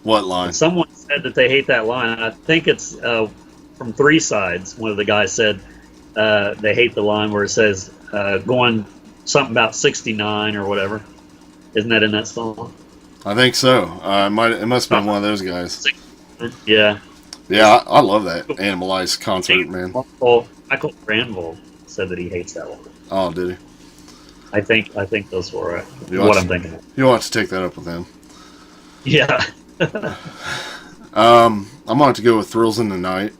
what line? Someone said that they hate that line. I think it's from Three Sides. One of the guys said they hate the line where it says going something about 69 or whatever. Isn't that in that song? I think so. It must have been one of those guys. Yeah. Yeah, I love that Animalized Concert, man. Michael Granville said that he hates that one. Oh, did he? I think those were You'll what have I'm to- thinking of. You'll have to take that up with him. Yeah. I'm going to have to go with Thrills in the Night.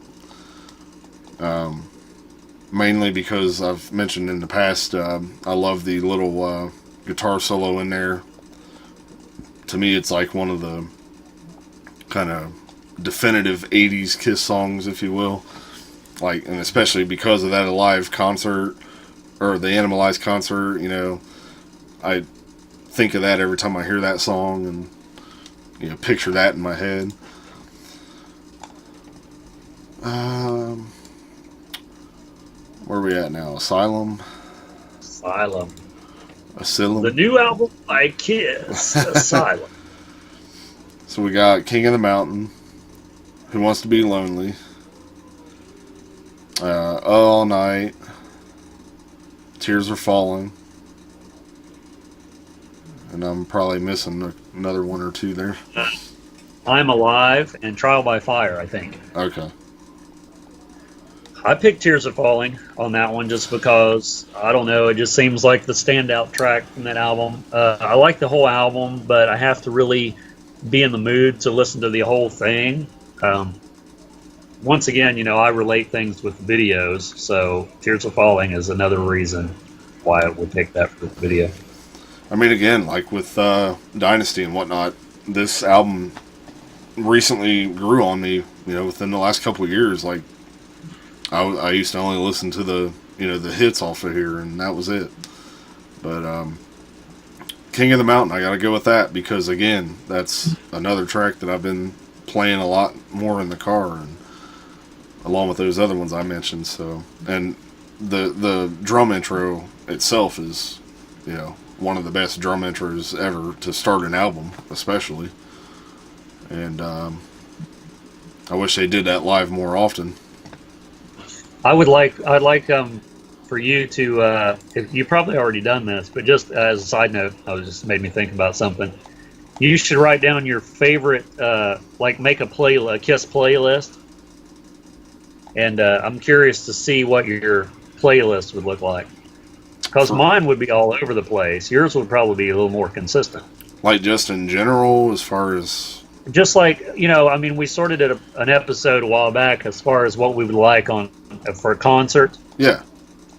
Mainly because I've mentioned in the past, I love the little guitar solo in there. To me, it's like one of the kind of definitive 80s Kiss songs, if you will. Like, and especially because of that live concert, or the Animalized Concert, I think of that every time I hear that song and, picture that in my head. Where are we at now? Asylum? Asylum. Asylum? The new album by Kiss, Asylum. So we got King of the Mountain, Who Wants to Be Lonely, All Night, Tears Are Falling, and I'm probably missing another one or two there. I'm Alive and Trial by Fire, I think. Okay. I picked Tears Are Falling on that one just because, I don't know, it just seems like the standout track from that album. I like the whole album, but I have to really be in the mood to listen to the whole thing. Once again, I relate things with videos, so Tears Are Falling is another reason why I would pick that for the video. I mean, again, like with Dynasty and whatnot, this album recently grew on me, within the last couple of years. Like, I used to only listen to the hits off of here, and that was it. But King of the Mountain, I gotta go with that because, again, that's another track that I've been playing a lot more in the car, and along with those other ones I mentioned. So, and the drum intro itself is, one of the best drum intros ever to start an album, especially. And I wish they did that live more often. I'd like for you to, if you probably already done this, but just as a side note, it just made me think about something. You should write down your favorite, make a Kiss playlist. And I'm curious to see what your playlist would look like. Because mine would be all over the place. Yours would probably be a little more consistent. Like just in general, as far as... Just like, we sort of did an episode a while back as far as what we would like for a concert. Yeah.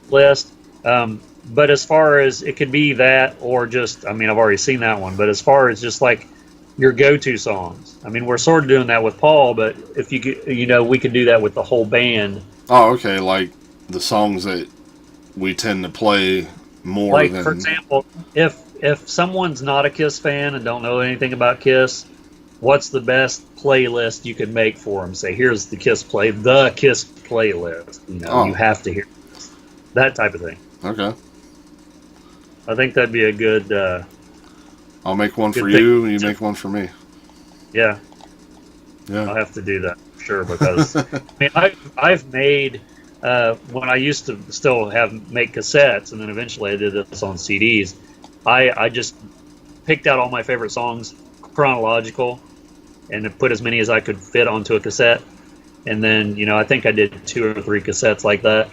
List. But as far as it could be that or just, I've already seen that one, but as far as just like your go-to songs. We're sort of doing that with Paul, but if you could, we could do that with the whole band. Oh, okay. Like the songs that we tend to play more like, than... for example, if someone's not a Kiss fan and don't know anything about Kiss, what's the best playlist you could make for them? Say, here's the Kiss playlist. You have to hear this. That type of thing. Okay. I think that'd be a good... I'll make one for thing. you, and you make one for me. Yeah. Yeah. I'll have to do that, for sure, because I've made... when I used to still make cassettes, and then eventually I did this on CDs, I just picked out all my favorite songs, chronological, and put as many as I could fit onto a cassette. And then, I think I did 2 or 3 cassettes like that.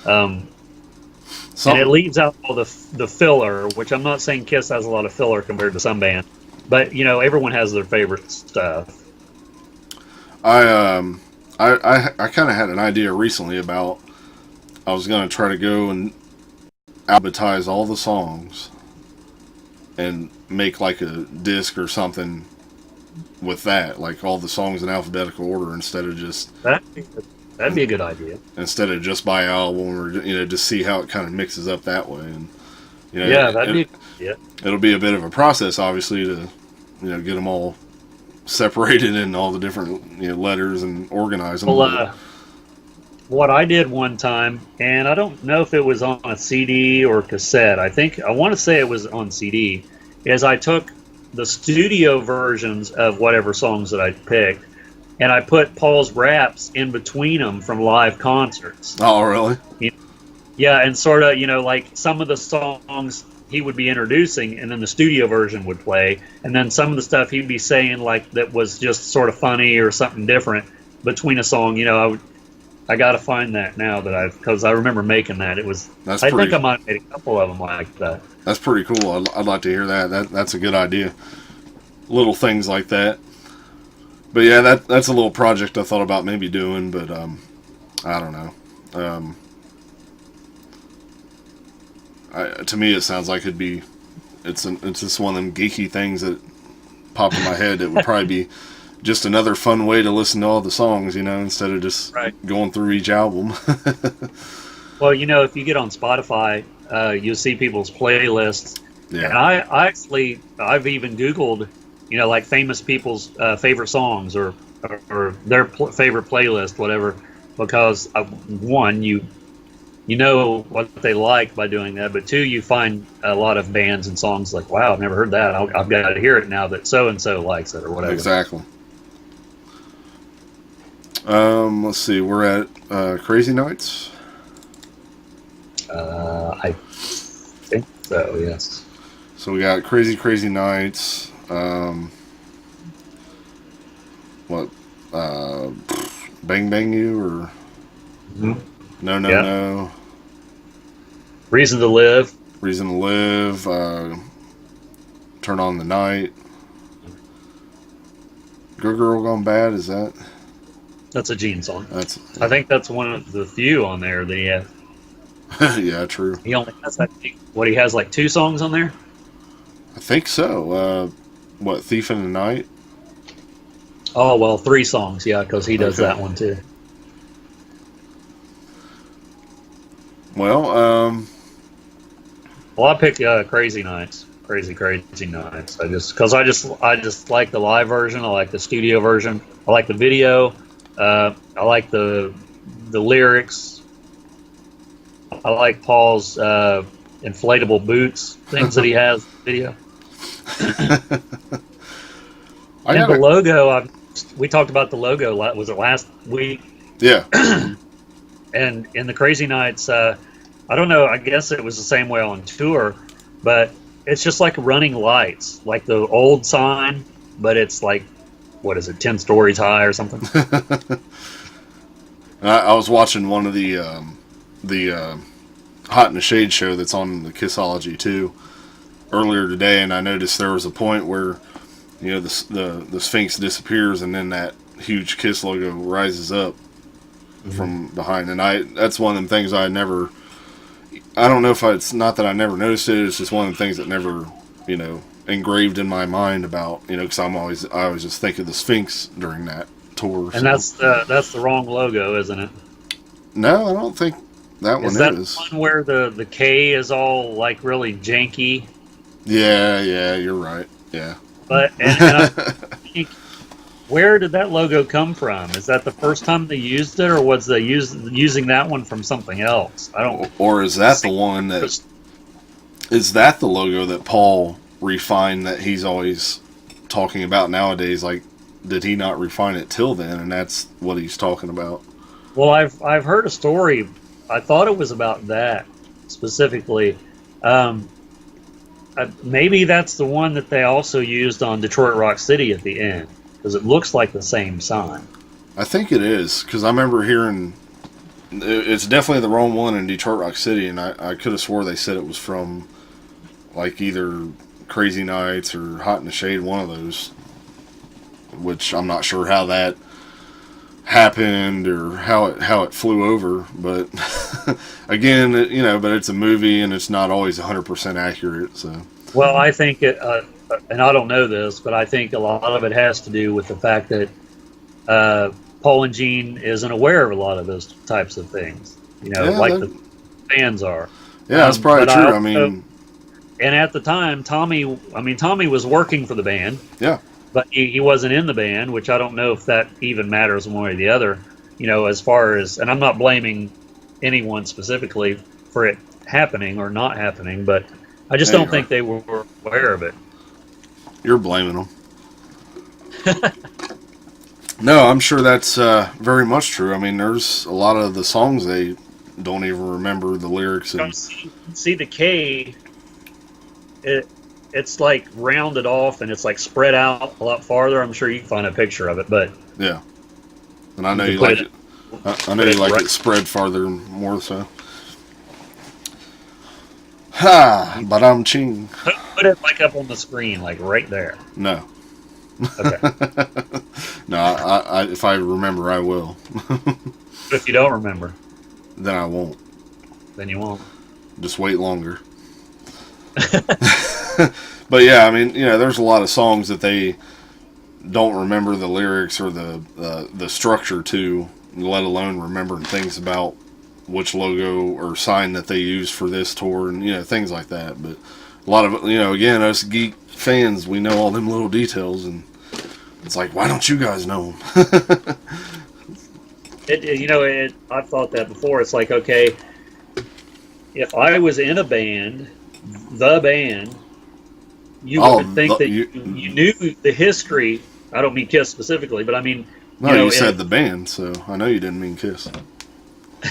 And it leaves out all the filler, which I'm not saying Kiss has a lot of filler compared to some bands, but everyone has their favorite stuff. I kind of had an idea recently about I was going to try to go and alphabetize all the songs and make like a disc or something with that, like all the songs in alphabetical order instead of just that'd be a good idea. Instead of just by album, or just see how it kind of mixes up that way. And it'll be a bit of a process, obviously, to get them all separated in all the different letters and organize them. Well, what I did one time, and I don't know if it was on a CD or cassette. I want to say it was on CD. Is I took the studio versions of whatever songs that I picked, and I put Paul's raps in between them from live concerts. Oh, really? Yeah, and sort of, like some of the songs he would be introducing, and then the studio version would play, and then some of the stuff he'd be saying like that was just sort of funny or something different between a song. I got to find that now because I remember making that. I think I might have made a couple of them like that. That's pretty cool. I'd like to hear that. That's a good idea. Little things like that. But yeah, that's a little project I thought about maybe doing, but I don't know. To me, it sounds like it's just one of them geeky things that pop in my head. It would probably be just another fun way to listen to all the songs, instead of just going through each album. Well, if you get on Spotify, you'll see people's playlists. Yeah. And I've even Googled, like famous people's favorite songs or their favorite playlist, whatever, because one, you know what they like by doing that, but two, you find a lot of bands and songs like, wow, I've never heard that. I've got to hear it now that so-and-so likes it or whatever. Exactly. Let's see, we're at Crazy Nights. I think so, yes. So we got Crazy Nights. What? Bang Bang You or No. Reason to Live. Turn on the Night. Good Girl Gone Bad. Is that? That's a Gene song. I think that's one of the few on there that he has. Yeah, true. He only has he has like 2 songs on there? I think so. What, Thief in the Night? Oh, well, 3 songs, yeah, because he does that one too. Well, I picked Crazy Nights. Crazy Nights. I just like the live version. I like the studio version. I like the video. I like the lyrics. I like Paul's inflatable boots, things that he has in the video. And the logo, we talked about the logo, was it last week? Yeah. And in the Crazy Nights, I don't know, I guess it was the same way on tour, but it's just like running lights, like the old sign, but it's like, what is it, 10 stories high or something? I was watching one of the Hot in the Shade show that's on the Kissology too earlier today, and I noticed there was a point where the Sphinx disappears and then that huge Kiss logo rises up from behind, and that's one of them things I don't know if it's not that I never noticed it, it's just one of the things that never engraved in my mind about because I always just think of the Sphinx during that tour. And that's the wrong logo, isn't it? No, I don't think that one is. Is that the one where the K is all like really janky? Yeah, you're right. Yeah. But and I think, where did that logo come from? Is that the first time they used it, or was they using that one from something else? I don't. Or is that the one that? Is that the logo that Paul refined that he's always talking about nowadays? Like, did he not refine it till then, and that's what he's talking about? Well, I've heard a story. I thought it was about that specifically. Maybe that's the one that they also used on Detroit Rock City at the end. Because it looks like the same sign. I think it is, because I remember hearing it's definitely the wrong one in Detroit Rock City, and I could have swore they said it was from like either Crazy Nights or Hot in the Shade, one of those. Which I'm not sure how that happened or how it flew over, but again, but it's a movie and it's not always 100% accurate. So, well, I think it, and I don't know this, but I think a lot of it has to do with the fact that Paul and Gene isn't aware of a lot of those types of things, like the fans are. Yeah, that's probably true. And at the time, Tommy was working for the band. Yeah. But he wasn't in the band, which I don't know if that even matters one way or the other, as far as, and I'm not blaming anyone specifically for it happening or not happening, but I just don't think they were aware of it. You're blaming them. No, I'm sure that's very much true. I mean, there's a lot of the songs they don't even remember the lyrics. And see the K, it's like rounded off and it's like spread out a lot farther. I'm sure you can find a picture of it, but yeah. And I know you like it. I know you like it spread farther more so. Ha! But I'm ching. Put it like up on the screen, like right there. No. Okay. No, I if I remember, I will. But if you don't remember, then I won't. Then you won't. Just wait longer. But yeah, I mean, there's a lot of songs that they don't remember the lyrics or the structure to, let alone remembering things about which logo or sign that they used for this tour and things like that. But a lot of again, us geek fans, we know all them little details, and it's like, why don't you guys know them? I've thought that before. It's like, okay, if I was in a band, you would think that you knew the history. I don't mean Kiss specifically, but I mean... No, you said the band, so I know you didn't mean Kiss.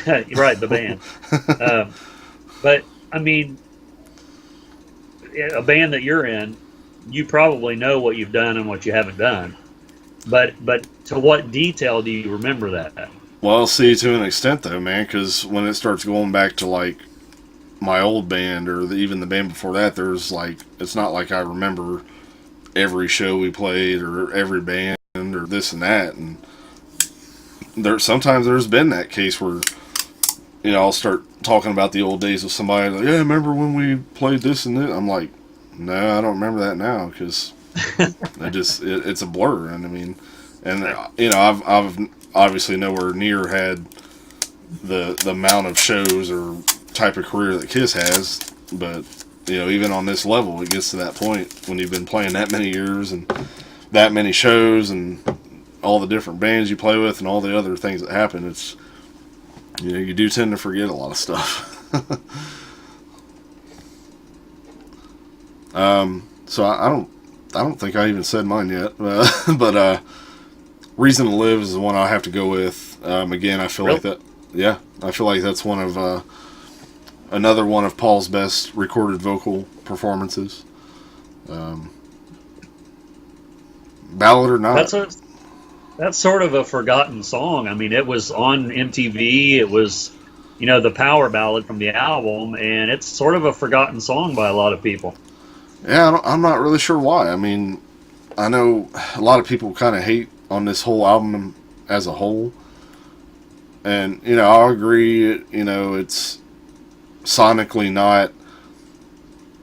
Right, the band. But, I mean, a band that you're in, you probably know what you've done and what you haven't done. But to what detail do you remember that? Well, see, to an extent, though, man, because when it starts going back to, like, my old band or even the band before that, there's like, it's not like I remember every show we played or every band or this and that, and sometimes there's been that case where I'll start talking about the old days with somebody like, yeah, remember when we played this and that? I'm like, no, I don't remember that now, because it's a blur. And I mean, and I've obviously nowhere near had the amount of shows or type of career that Kiss has, but even on this level, it gets to that point when you've been playing that many years and that many shows and all the different bands you play with and all the other things that happen. It's you do tend to forget a lot of stuff. So I don't think I even said mine yet, but Reason to Live is the one I have to go with. Again, I feel like that. Yeah, I feel like that's one of another one of Paul's best recorded vocal performances. Ballad or not. That's sort of a forgotten song. I mean, it was on MTV. It was, the power ballad from the album, and it's sort of a forgotten song by a lot of people. Yeah, I'm not really sure why. I mean, I know a lot of people kind of hate on this whole album as a whole. And, I'll agree, it's sonically not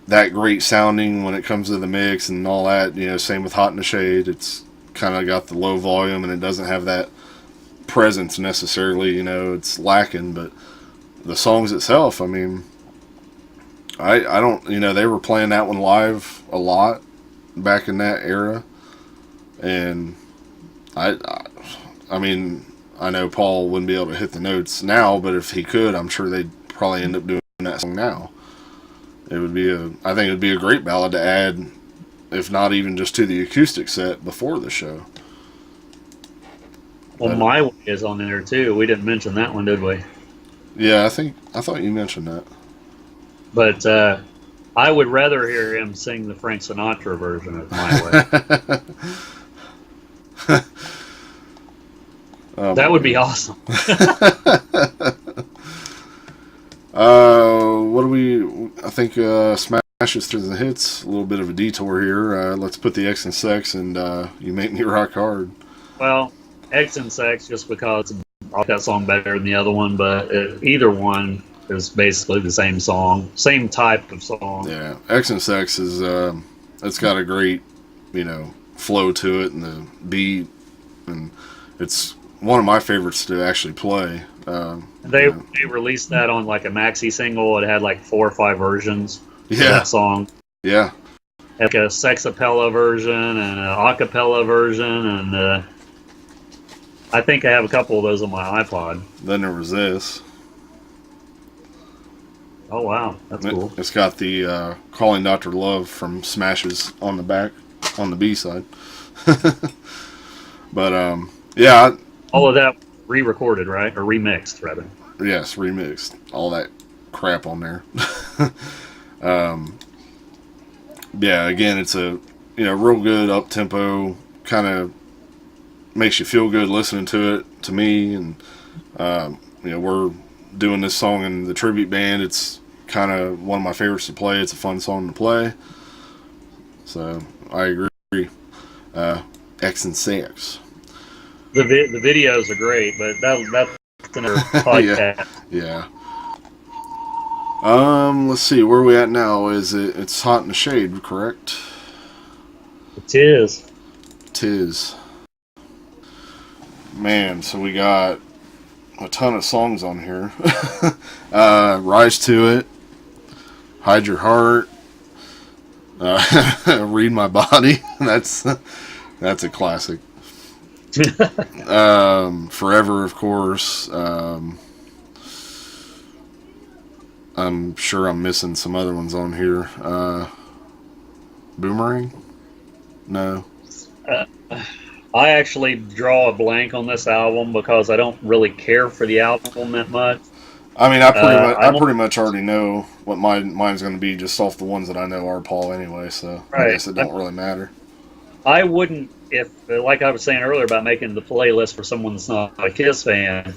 that great sounding when it comes to the mix and all that. Same with Hot in the Shade. It's kind of got the low volume and it doesn't have that presence necessarily. It's lacking. But the songs itself, I mean, I don't, they were playing that one live a lot back in that era. And I mean, I know Paul wouldn't be able to hit the notes now, but if he could, I'm sure they'd probably end up doing that song now. I think it would be a great ballad to add, if not even just to the acoustic set before the show. Well, My Way is on there too. We didn't mention that one, did we? Yeah, I thought you mentioned that. But I would rather hear him sing the Frank Sinatra version of My Way. That would be awesome. What do we? I think smashes through the hits. A little bit of a detour here. Let's put the X and Sex and You Make Me Rock Hard. Well, X and Sex, just because I like that song better than the other one, but either one is basically the same song, same type of song. Yeah, X and Sex is it's got a great, flow to it and the beat, and it's one of my favorites to actually play. They released that on like a maxi single. It had like 4 or 5 versions of that song. Yeah. Like a sexapella version and an acapella version, and I think I have a couple of those on my iPod. Then there was this. Oh wow, that's cool. It's got the Calling Dr. Love from Smashes on the back, on the B side. But yeah. All of that re-recorded, right? Or remixed, rather. Yes, remixed. All that crap on there. Yeah, again, it's a real good up tempo, kind of makes you feel good listening to it. To me, and we're doing this song in the tribute band. It's kind of one of my favorites to play. It's a fun song to play. So I agree. X and Sex. The videos are great, but that's another podcast. Yeah. Let's see, where are we at now? It's Hot in the Shade, correct? It is. Tis. Man, so we got a ton of songs on here. Rise to It, Hide Your Heart, Read My Body. That's a classic. Forever, of course. I'm sure I'm missing some other ones on here. Boomerang? No. I actually draw a blank on this album because I don't really care for the album that much. I mean, I pretty much already know what mine's going to be just off the ones that I know are Paul anyway, so right. I guess it don't really matter. I wouldn't, if, like I was saying earlier about making the playlist for someone that's not a Kiss fan,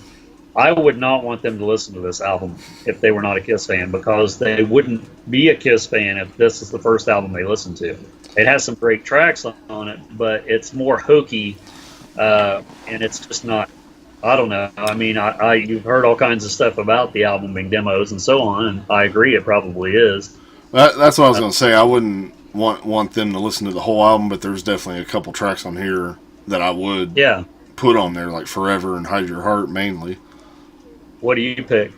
I would not want them to listen to this album if they were not a Kiss fan, because they wouldn't be a Kiss fan if this is the first album they listen to. It has some great tracks on it, but it's more hokey, and it's just not, I don't know. I mean, you've heard all kinds of stuff about the album being demos and so on, and I agree it probably is. That's what I was going to say. I wouldn't want them to listen to the whole album, but there's definitely a couple tracks on here that I would put on there, like Forever and Hide Your Heart mainly. What do you pick?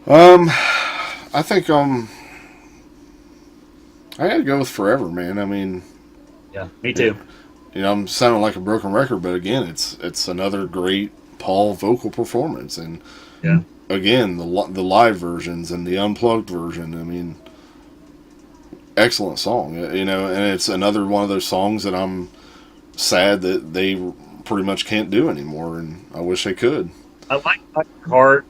I think I gotta go with Forever, man. I mean, yeah, me too. I'm sounding like a broken record, but again, it's another great Paul vocal performance, and again, the live versions and the unplugged version. I mean, excellent song, and it's another one of those songs that I'm sad that they pretty much can't do anymore, and I wish they could. I like Hide Your Heart.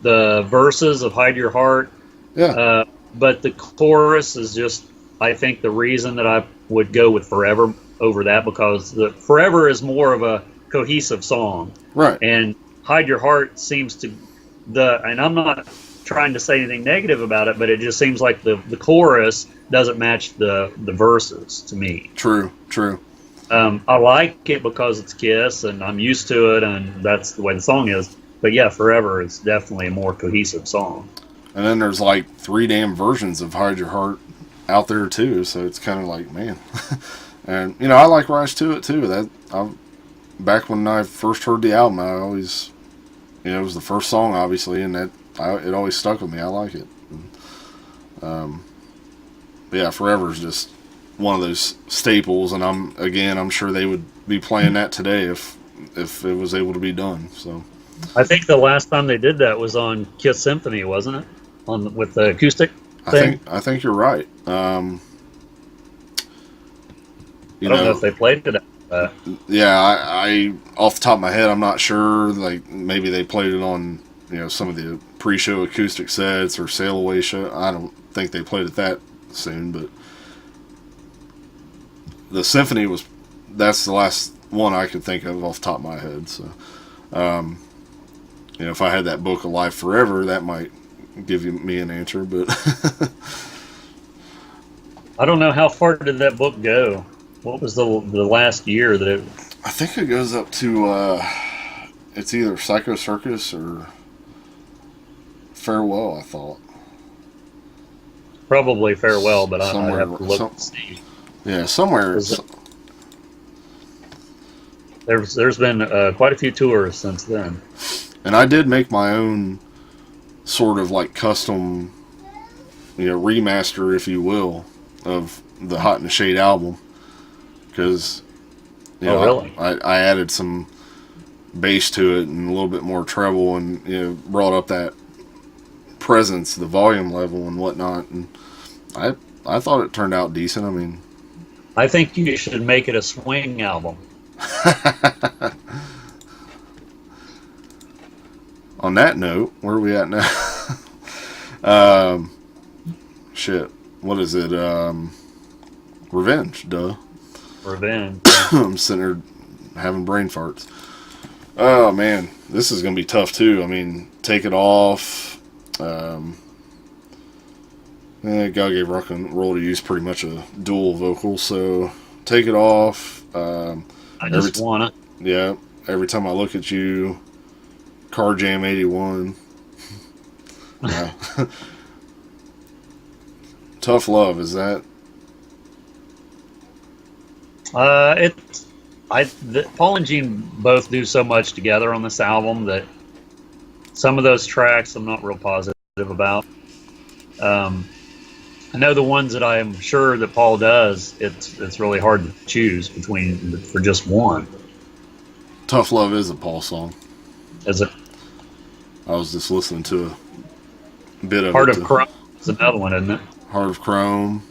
The verses of Hide Your Heart. Yeah. But the chorus is just, I think, the reason that I would go with Forever over that, because the Forever is more of a cohesive song. Right. And Hide Your Heart seems to and I'm not trying to say anything negative about it, but it just seems like the chorus doesn't match the verses to me. True. I like it because it's Kiss, and I'm used to it, and that's the way the song is. But yeah, Forever is definitely a more cohesive song. And then there's like 3 damn versions of Hide Your Heart out there too, so it's kind of like, man. And I like Rise to It too. Back when I first heard the album, I always, it was the first song obviously, and it always stuck with me. I like it. But yeah, Forever is just one of those staples, and I'm sure they would be playing that today if it was able to be done. So I think the last time they did that was on Kiss Symphony, wasn't it? With the acoustic thing? I think you're right. I don't know if they played it. Yeah, I off the top of my head, I'm not sure. Like maybe they played it on some of the pre-show acoustic sets or Sail Away show. I don't think they played it that soon, but the Symphony that's the last one I could think of off the top of my head. So, if I had that book of Life Forever, that might give me an answer. But I don't know how far did that book go. What was the last year that it? I think it goes up to it's either Psycho Circus or Farewell. I thought probably Farewell, but I'd have to look and see. Yeah, somewhere. There's been quite a few tours since then. And I did make my own sort of like custom, remaster, if you will, of the Hot in the Shade album. Because, really? I added some bass to it and a little bit more treble and, brought up that presence, the volume level and whatnot. And I thought it turned out decent. I mean, I think you should make it a swing album. On that note, where are we at now? Shit. What is it? Revenge, duh. Revenge. I'm sitting here having brain farts. Oh, man. This is going to be tough, too. I mean, Take It Off. God gave rock and roll to use pretty much a dual vocal, so Take It Off. I just wanna. Yeah. Every Time I Look at You. Car Jam 81. Yeah. Tough Love, is that? Paul and Gene both do so much together on this album that some of those tracks I'm not real positive about. I know the ones that I am sure that Paul does, it's really hard to choose between for just one. Tough Love is a Paul song. Is it? I was just listening to a bit of Heart it. of Chrome is another one, isn't it? Heart of Chrome.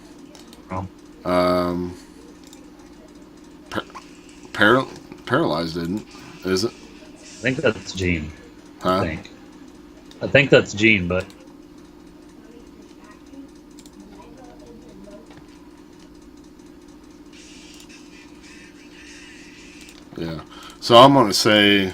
Paralyzed, is it? I think that's Gene. Huh? I think that's Gene, but yeah. So I'm gonna say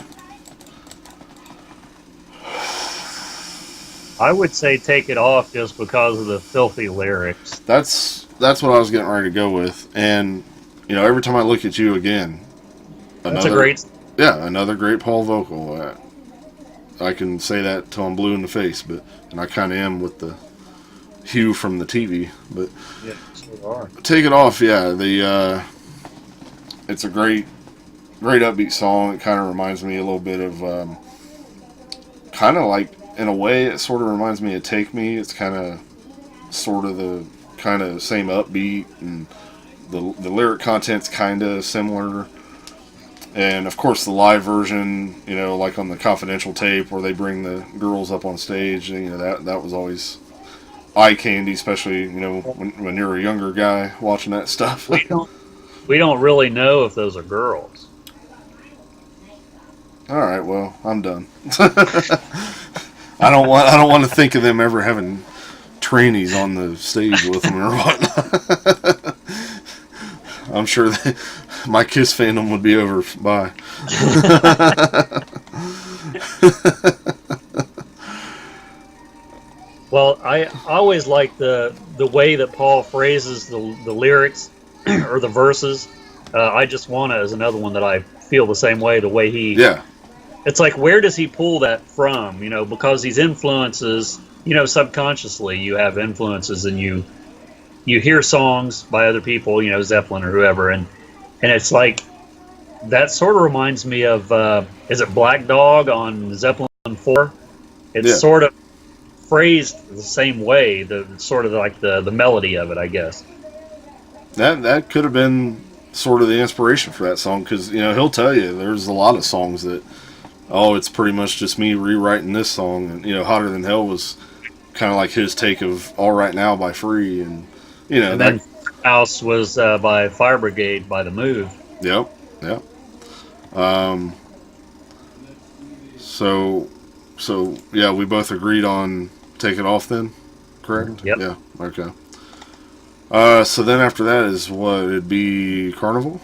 I would say Take It Off just because of the filthy lyrics. that's what I was getting ready to go with, and Every Time I Look at You again. That's a great. Yeah, another great Paul vocal. I can say that till I'm blue in the face, and I kind of am with the hue from the TV. But Yeah, so are. Take It Off, yeah. It's a great upbeat song. It kind of reminds me a little bit of, kind of like, in a way, it sort of reminds me of Take Me. It's kind of, sort of the kind of same upbeat, and the lyric content's kind of similar. And of course, the live version, like on the Confidential tape where they bring the girls up on stage, that was always eye candy, especially when you're a younger guy watching that stuff. We don't really know if those are girls. All right, well, I'm done. I don't want to think of them ever having trainees on the stage with them or whatnot. I'm sure my Kiss fandom would be over by. Well, I always like the way that Paul phrases the lyrics or the verses. I Just Wanna is another one that I feel the same way. The way he, yeah, it's like, where does he pull that from? Because these influences, subconsciously you have influences, and you hear songs by other people, Zeppelin or whoever, and it's like that sort of reminds me of is it Black Dog on Zeppelin 4? It's sort of phrased the same way, the sort of like the melody of it, I guess. That could have been sort of the inspiration for that song, because he'll tell you there's a lot of songs that it's pretty much just me rewriting this song, and Hotter Than Hell was kind of like his take of All Right Now by Free, and and then House was by Fire Brigade by The Move. Yep. So yeah, we both agreed on Take It Off then, correct? Yep. Yeah. Okay. So then after that is what it'd be Carnival.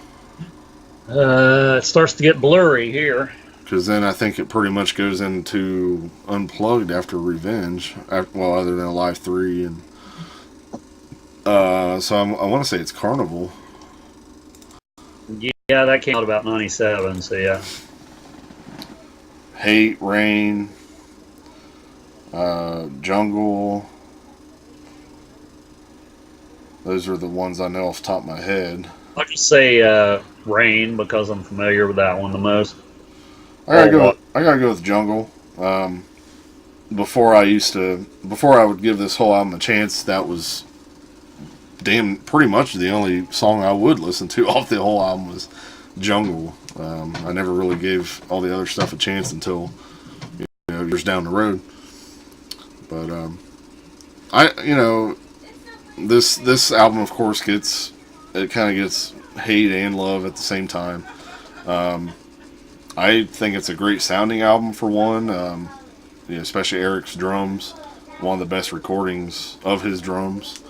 It starts to get blurry here. Because then I think it pretty much goes into Unplugged after Revenge. Well, other than Alive 3. And so I want to say it's Carnival. Yeah, that came out about 97, so yeah. Hate, Rain, Jungle. Those are the ones I know off the top of my head. I'll just say Rain because I'm familiar with that one the most. I gotta go with Jungle. Before I would give this whole album a chance, that was pretty much the only song I would listen to off the whole album was Jungle. I never really gave all the other stuff a chance until years down the road. But this album, of course, gets hate and love at the same time. I think it's a great sounding album for one, especially Eric's drums, one of the best recordings of his drums.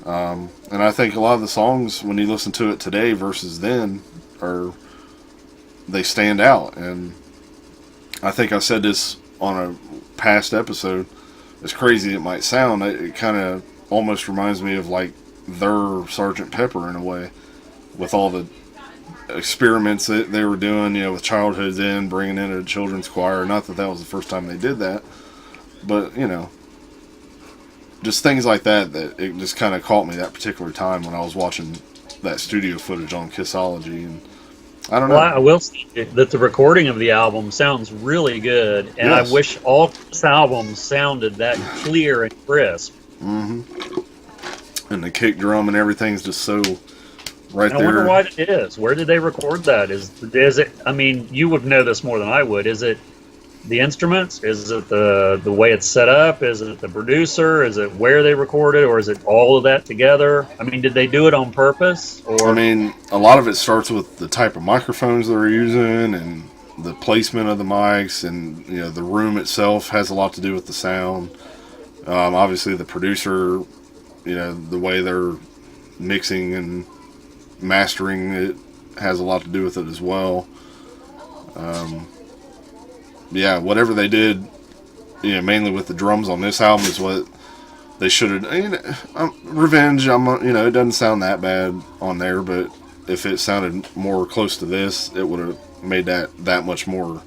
And I think a lot of the songs, when you listen to it today versus then, they stand out. And I think I said this on a past episode. As crazy as it might sound, it kind of almost reminds me of like their Sgt. Pepper in a way, with all the experiments that they were doing, with Childhood Then, bringing in a children's choir. Not that was the first time they did that, but just things like that it just kind of caught me that particular time when I was watching that studio footage on Kissology. And I don't know. Well, I will say that the recording of the album sounds really good, and yes. I wish all Criss albums sounded that clear and crisp. Mm-hmm. And the kick drum and everything's just so right there. I wonder why it is. Where did they record that? Is it? I mean, you would know this more than I would. Is it the instruments? Is it the way it's set up? Is it the producer? Is it where they recorded, or is it all of that together? I mean, did they do it on purpose? Or I mean, a lot of it starts with the type of microphones they're using and the placement of the mics, and the room itself has a lot to do with the sound. Obviously, the producer, the way they're mixing and mastering it has a lot to do with it as well. Whatever they did, mainly with the drums on this album is what they should have. Revenge, it doesn't sound that bad on there, but if it sounded more close to this, it would have made that much more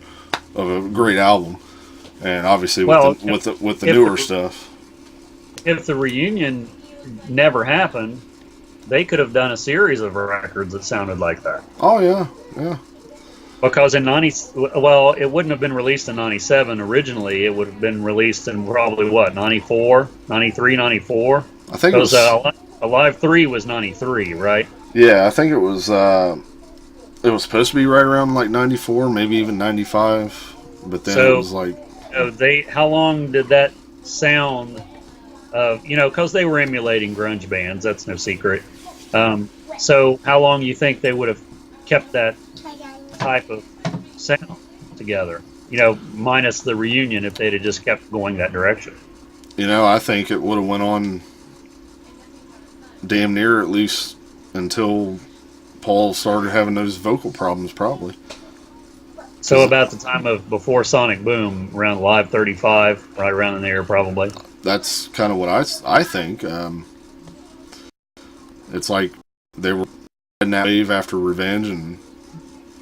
of a great album. And obviously, with the newer stuff. If the reunion never happened, they could have done a series of records that sounded like that. Oh yeah. Because in it wouldn't have been released in 97 originally. It would have been released in probably 94, 93, 94. I think it was Alive 3 was 93, right? Yeah, I think it was supposed to be right around like 94, maybe even 95, but then it was like how long did that sound because they were emulating grunge bands, that's no secret. So how long do you think they would have kept that type of sound together, minus the reunion, if they'd have just kept going that direction? I think it would have went on damn near at least until Paul started having those vocal problems, probably. So about the time of before Sonic Boom, around Live 35, right around in there, probably. That's kind of what I think. It's like they were in that wave after Revenge, and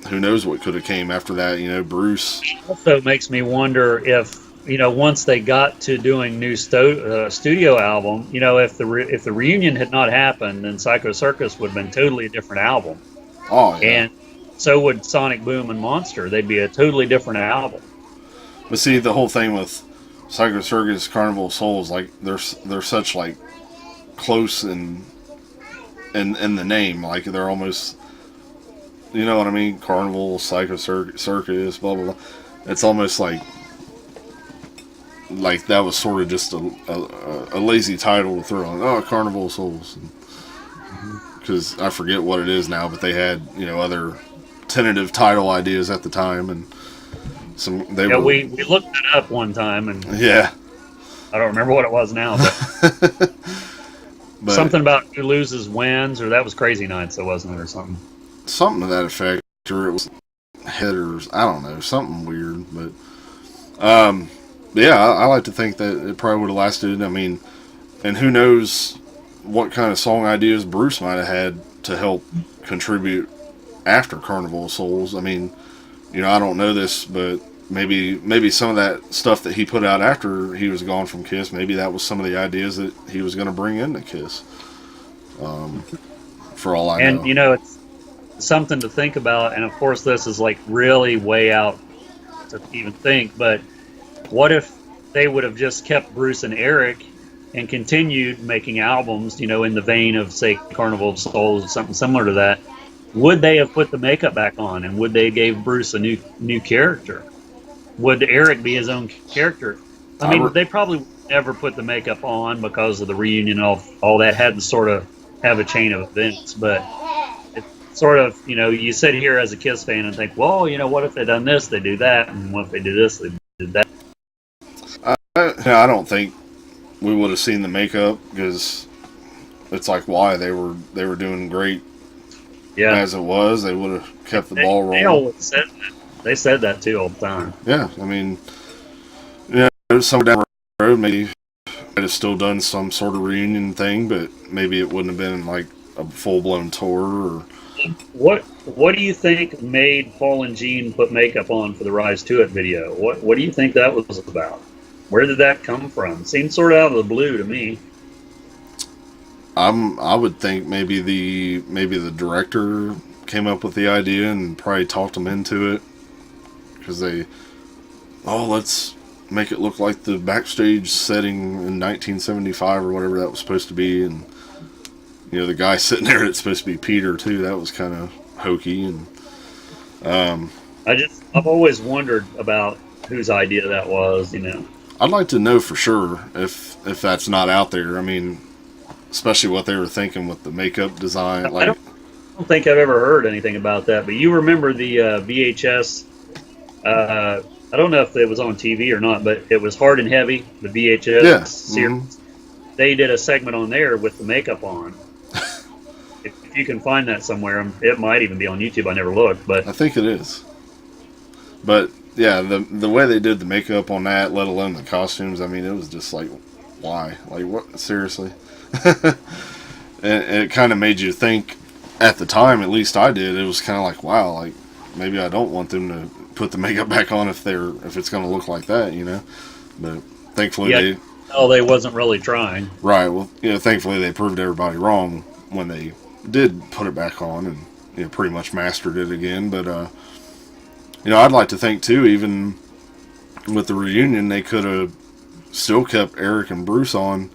who knows what could have came after that. Bruce. It also makes me wonder if once they got to doing new studio album, if the reunion had not happened, then Psycho Circus would have been totally a different album. Oh yeah. And so would Sonic Boom and Monster. They'd be a totally different album. But see, the whole thing with Psycho Circus, Carnival of Souls, like they're such like close in the name, like they're almost, you know what I mean? Carnival, Psycho Circus, blah blah blah. It's almost like that was sort of just a lazy title to throw on. Oh, Carnival of Souls, because I forget what it is now, but they had other tentative title ideas at the time, and we looked it up one time, and yeah, I don't remember what it was now, but something about who loses wins, or that was Crazy Nights, wasn't it, or something? something to that effect, or it was headers. I don't know, something weird. But yeah, I like to think that it probably would have lasted. I mean, and who knows what kind of song ideas Bruce might have had to help contribute after Carnival of Souls. I mean, I don't know this, but maybe some of that stuff that he put out after he was gone from Kiss, maybe that was some of the ideas that he was going to bring into Kiss. For all I know. And it's something to think about. And of course, this is like really way out to even think. But what if they would have just kept Bruce and Eric and continued making albums, in the vein of, say, Carnival of Souls or something similar to that? Would they have put the makeup back on, and would they gave Bruce a new character? Would Eric be his own character? I mean, they probably never put the makeup on because of the reunion and all that had to sort of have a chain of events. But it's sort of, you sit here as a Kiss fan and think, well, what if they done this, they do that, and what if they do this, they did that. I don't think we would have seen the makeup, because it's like, why? They were doing great. Yeah. As it was, they would have kept the ball rolling. They always said that. They said that too all the time. Yeah, I mean, some down the road, maybe might have still done some sort of reunion thing, but maybe it wouldn't have been like a full-blown tour. What do you think made Paul and Gene put makeup on for the Rise to It video? What do you think that was about? Where did that come from? Seemed sort of out of the blue to me. I would think maybe the director came up with the idea and probably talked them into it, because let's make it look like the backstage setting in 1975 or whatever that was supposed to be, and the guy sitting there, it's supposed to be Peter too. That was kind of hokey, and I've always wondered about whose idea that was. I'd like to know for sure if that's not out there. I mean, especially what they were thinking with the makeup design. I don't think I've ever heard anything about that. But you remember the VHS? I don't know if it was on TV or not, but it was Hard and Heavy, the VHS series. Mm-hmm. They did a segment on there with the makeup on. If you can find that somewhere, it might even be on YouTube. I never looked, but I think it is. But yeah, the way they did the makeup on that, let alone the costumes, I mean, it was just like, why? Like, what? Seriously? And it kind of made you think, at the time, at least I did, it was kind of like, wow, like, maybe I don't want them to put the makeup back on if it's going to look like that, But thankfully they wasn't really trying. Right. Well, thankfully they proved everybody wrong when they did put it back on and pretty much mastered it again. But I'd like to think too, even with the reunion, they could have still kept Eric and Bruce on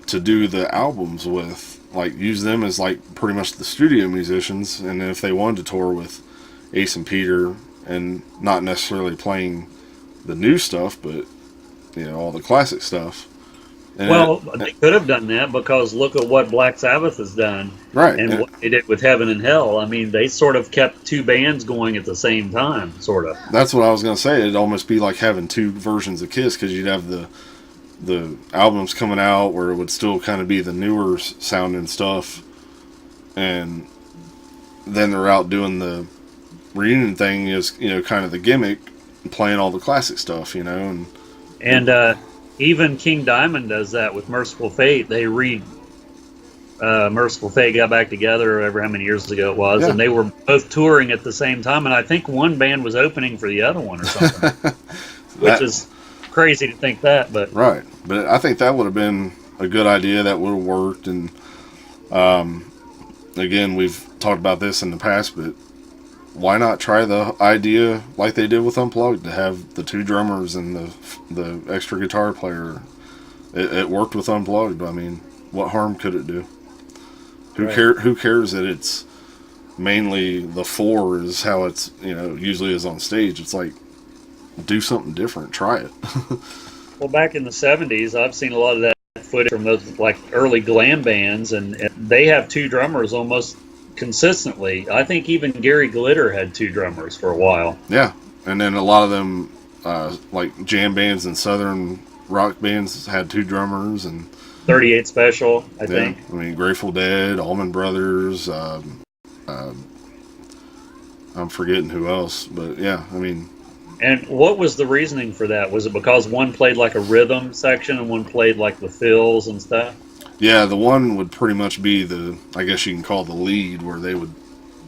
to do the albums with, like, use them as like pretty much the studio musicians, and if they wanted to tour with Ace and Peter and not necessarily playing the new stuff, but all the classic stuff. And they could have done that, because look at what Black Sabbath has done, right? And what they did with Heaven and Hell. I mean, they sort of kept two bands going at the same time, sort of. That's what I was going to say. It'd almost be like having two versions of Kiss, because you'd have the albums coming out where it would still kind of be the newer sounding stuff, and then they're out doing the reunion thing is kind of the gimmick, playing all the classic stuff, and even King Diamond does that with Merciful Fate. They Merciful Fate got back together ever how many years ago it was, and they were both touring at the same time, and I think one band was opening for the other one or something, which is crazy to think that, but right. But I think that would have been a good idea. That would have worked, and again, we've talked about this in the past, but why not try the idea like they did with Unplugged, to have the two drummers and the extra guitar player? It worked with Unplugged. I mean, what harm could it do? Who cares that it's mainly the four is how it's usually is on stage? It's like, do something different, try it. Well, back in the 70s, I've seen a lot of that footage from those like early glam bands, and they have two drummers almost consistently. I think even Gary Glitter had two drummers for a while. Yeah, and then a lot of them, like jam bands and southern rock bands, had two drummers, and 38 Special, I think. I mean, Grateful Dead, Allman Brothers, I'm forgetting who else, but yeah, I mean, And what was the reasoning for that? Was it because one played like a rhythm section and one played like the fills and stuff? yeah, the one would pretty much be the, I guess you can call the lead, where they would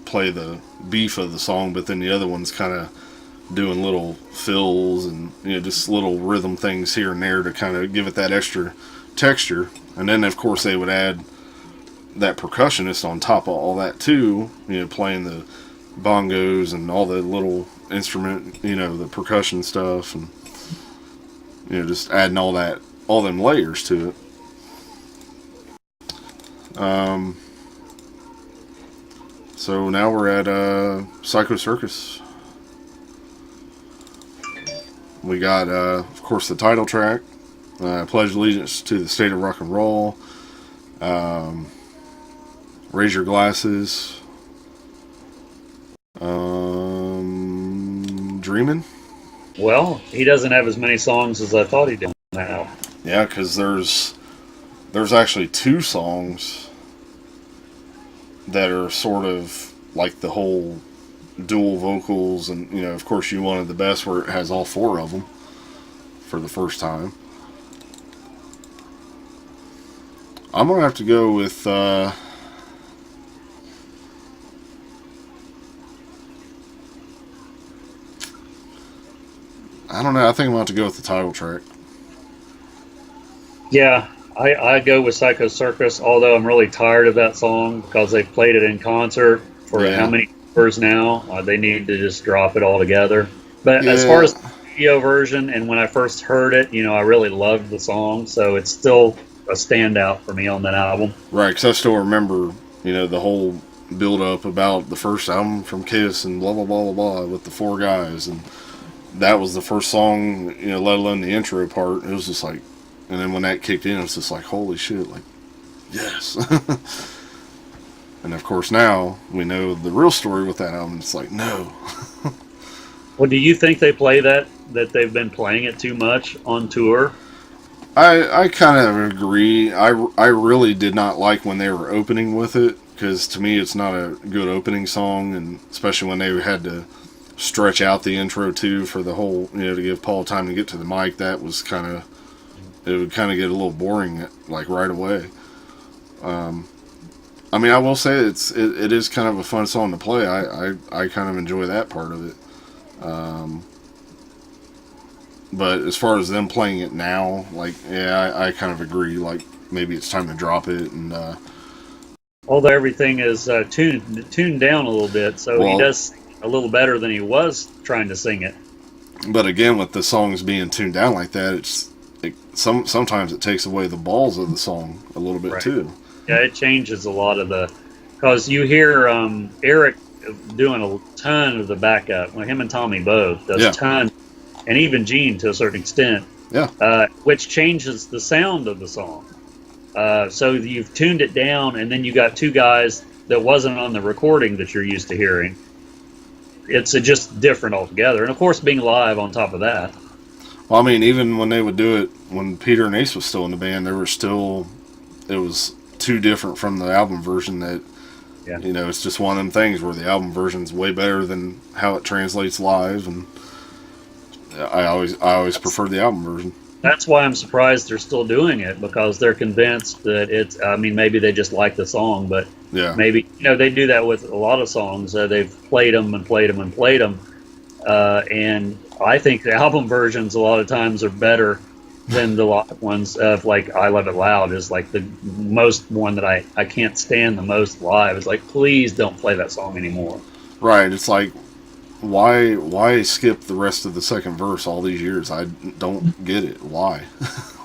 play the beef of the song, but then the other one's kind of doing little fills and just little rhythm things here and there to kind of give it that extra texture. And then of course they would add that percussionist on top of all that too, playing the bongos and all the little instrument, the percussion stuff, and just adding all them layers to it. So now we're at Psycho Circus. We got, of course, the title track, Pledge Allegiance to the State of Rock and Roll, Raise Your Glasses, Dreamin'. Well, he doesn't have as many songs as I thought he did now. Yeah, because there's actually 2 songs that are sort of like the whole dual vocals, and of course, You Wanted the Best, where it has all 4 of them for the first time. I'm gonna have to go with I don't know. I think I'm gonna have to go with the title track. Yeah, I go with Psycho Circus, although I'm really tired of that song because they've played it in concert for how many years now. They need to just drop it all together. But as far as the video version, and when I first heard it, I really loved the song, so it's still a standout for me on that album. Right, because I still remember, the whole build-up about the first album from Kiss and blah, blah, blah, blah, blah, with the 4 guys, and that was the first song, let alone the intro part. It was just like, and then when that kicked in, it was just like, holy shit, like, yes. And of course now we know the real story with that album. It's like, no. Well, do you think they play that they've been playing it too much on tour? I kind of agree. I really did not like when they were opening with it, because to me it's not a good opening song, and especially when they had to stretch out the intro too for the whole, to give Paul time to get to the mic. That was it would kind of get a little boring like right away. I mean, I will say it is kind of a fun song to play. I kind of enjoy that part of it. But as far as them playing it now, like, yeah, I kind of agree. Like, maybe it's time to drop it. And although everything is tuned down a little bit, so he does sing a little better than he was trying to sing it. But again, with the songs being tuned down like that, sometimes it takes away the balls of the song a little bit too. Yeah, it changes a lot of because you hear Eric doing a ton of the backup. Well, him and Tommy both does a ton, and even Gene to a certain extent. Yeah. Which changes the sound of the song. So you've tuned it down, and then you got 2 guys that wasn't on the recording that you're used to hearing. It's just different altogether, and of course, being live on top of that. Well, I mean, even when they would do it, when Peter and Ace was still in the band, it was too different from the album version that, it's just one of them things where the album version's way better than how it translates live, and I always prefer the album version. That's why I'm surprised they're still doing it, because they're convinced that maybe they just like the song, but maybe, they do that with a lot of songs. They've played them and played them and played them. And I think the album versions a lot of times are better than the live ones. Like I Love It Loud is like the most one that I can't stand the most live. It's like, please don't play that song anymore. Right. It's like, why skip the rest of the second verse all these years? I don't get it. Why?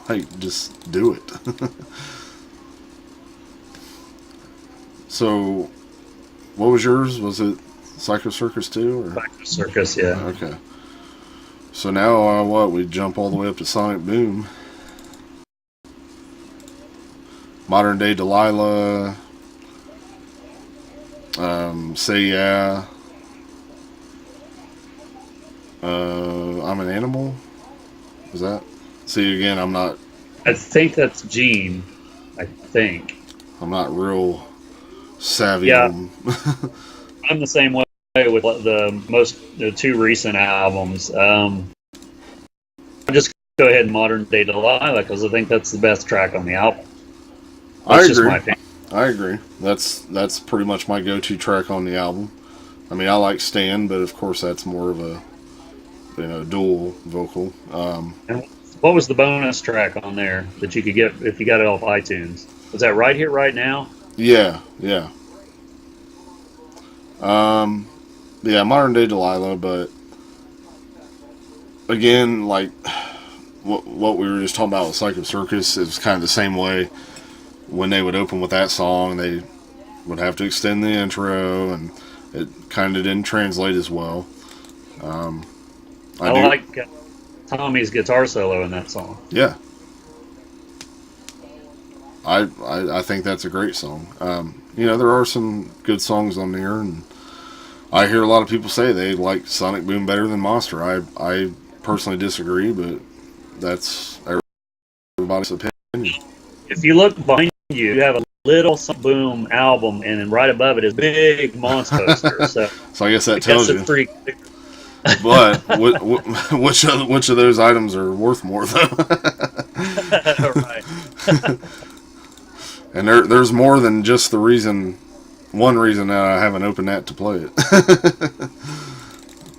Like, just do it. So, what was yours? Was it Psycho Circus too? Or? Psycho Circus, yeah. Okay. So now, we jump all the way up to Sonic Boom. Modern Day Delilah. Say Yeah. I'm an Animal. Is that? See, again, I'm not. I think that's Gene. I think. I'm not real savvy. Yeah. I'm the same way. with the two recent albums. I'll just go ahead and Modern Day Delilah because I think that's the best track on the album. That's I agree. just my opinion. I agree. That's pretty much my go-to track on the album. I mean, I like Stan, but of course that's more of a dual vocal. And what was the bonus track on there that you could get if you got it off iTunes? Was that Right Here, Right Now? Yeah. Yeah, Modern Day Delilah, but again, like what we were just talking about with Psycho Circus, it was kind of the same way. When they would open with that song, they would have to extend the intro, and it kind of didn't translate as well. I like Tommy's guitar solo in that song. Yeah. I think that's a great song. There are some good songs on there, and I hear a lot of people say they like Sonic Boom better than Monster. I personally disagree, but that's everybody's opinion. If you look behind you, you have a little Sonic Boom album, and then right above it is big Monster poster. So I guess that tells you. Pretty. But which of those items are worth more, though? Right. And there's more than just one reason that I haven't opened that to play it.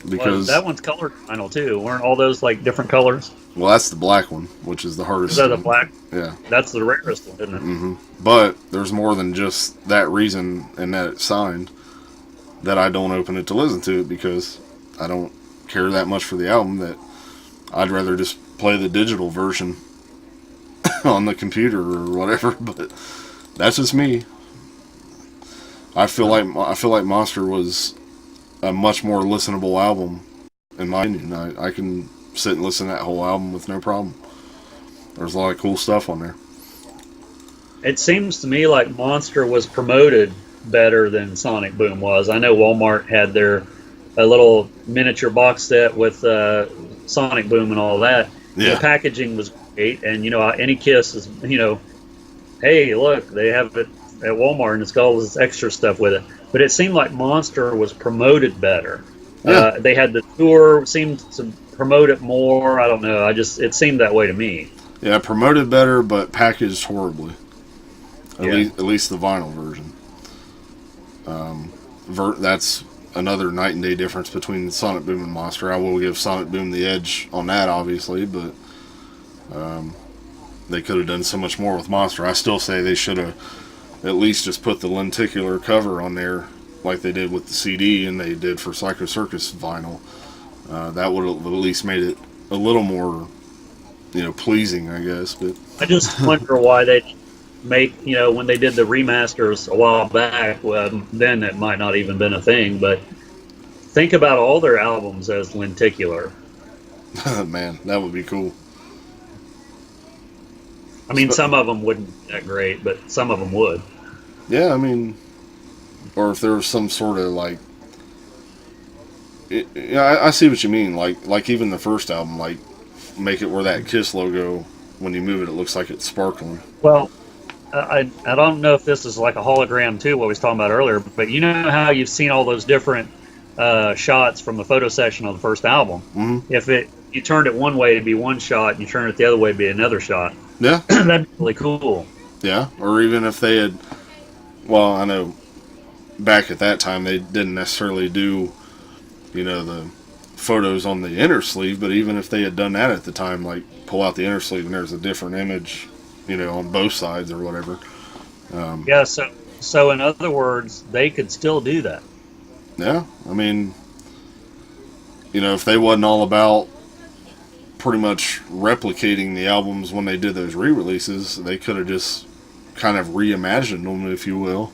Because that one's colored vinyl too. Weren't all those like different colors? Well, that's the black one, which is the hardest. Is that the black? Yeah. That's the rarest one, isn't it? Mm-hmm. But there's more than just that reason, and that it's signed, that I don't open it to listen to it, because I don't care that much for the album that I'd rather just play the digital version on the computer or whatever. But that's just me. I feel like Monster was a much more listenable album, in my opinion. I can sit and listen to that whole album with no problem. There's a lot of cool stuff on there. It seems to me like Monster was promoted better than Sonic Boom was. I know Walmart had a little miniature box set with Sonic Boom and all that. Yeah. The packaging was great, and any Kiss is hey, look, they have it at Walmart and it's got all this extra stuff with it. But it seemed like Monster was promoted better. Yeah. They had the tour, seemed to promote it more. I don't know. It seemed that way to me. Yeah, promoted better, but packaged horribly. At least the vinyl version. That's another night and day difference between Sonic Boom and Monster. I will give Sonic Boom the edge on that, obviously, but they could have done so much more with Monster. I still say they should have at least just put the lenticular cover on there like they did with the CD and they did for Psycho Circus vinyl. That would have at least made it a little more, pleasing, I guess. But I just wonder why they make, when they did the remasters a while back, then it might not even been a thing, but think about all their albums as lenticular. Man, that would be cool. I mean, some of them wouldn't be that great, but some of them would. Yeah, I mean, or if there was some sort of like, I see what you mean. Like even the first album, like make it where that Kiss logo, when you move it, it looks like it's sparkling. Well, I don't know if this is like a hologram too, what we was talking about earlier, but you know how you've seen all those different shots from the photo session on the first album. Mm-hmm. If you turned it one way, it'd be one shot, and you turn it the other way, it'd be another shot. Yeah. That'd be really cool. Yeah, or even if they had, well, I know back at that time they didn't necessarily do, the photos on the inner sleeve, but even if they had done that at the time, like pull out the inner sleeve and there's a different image, on both sides or whatever. Yeah, so in other words, they could still do that. Yeah, I mean, if they wasn't all about pretty much replicating the albums when they did those re-releases, they could have just kind of reimagined them, if you will,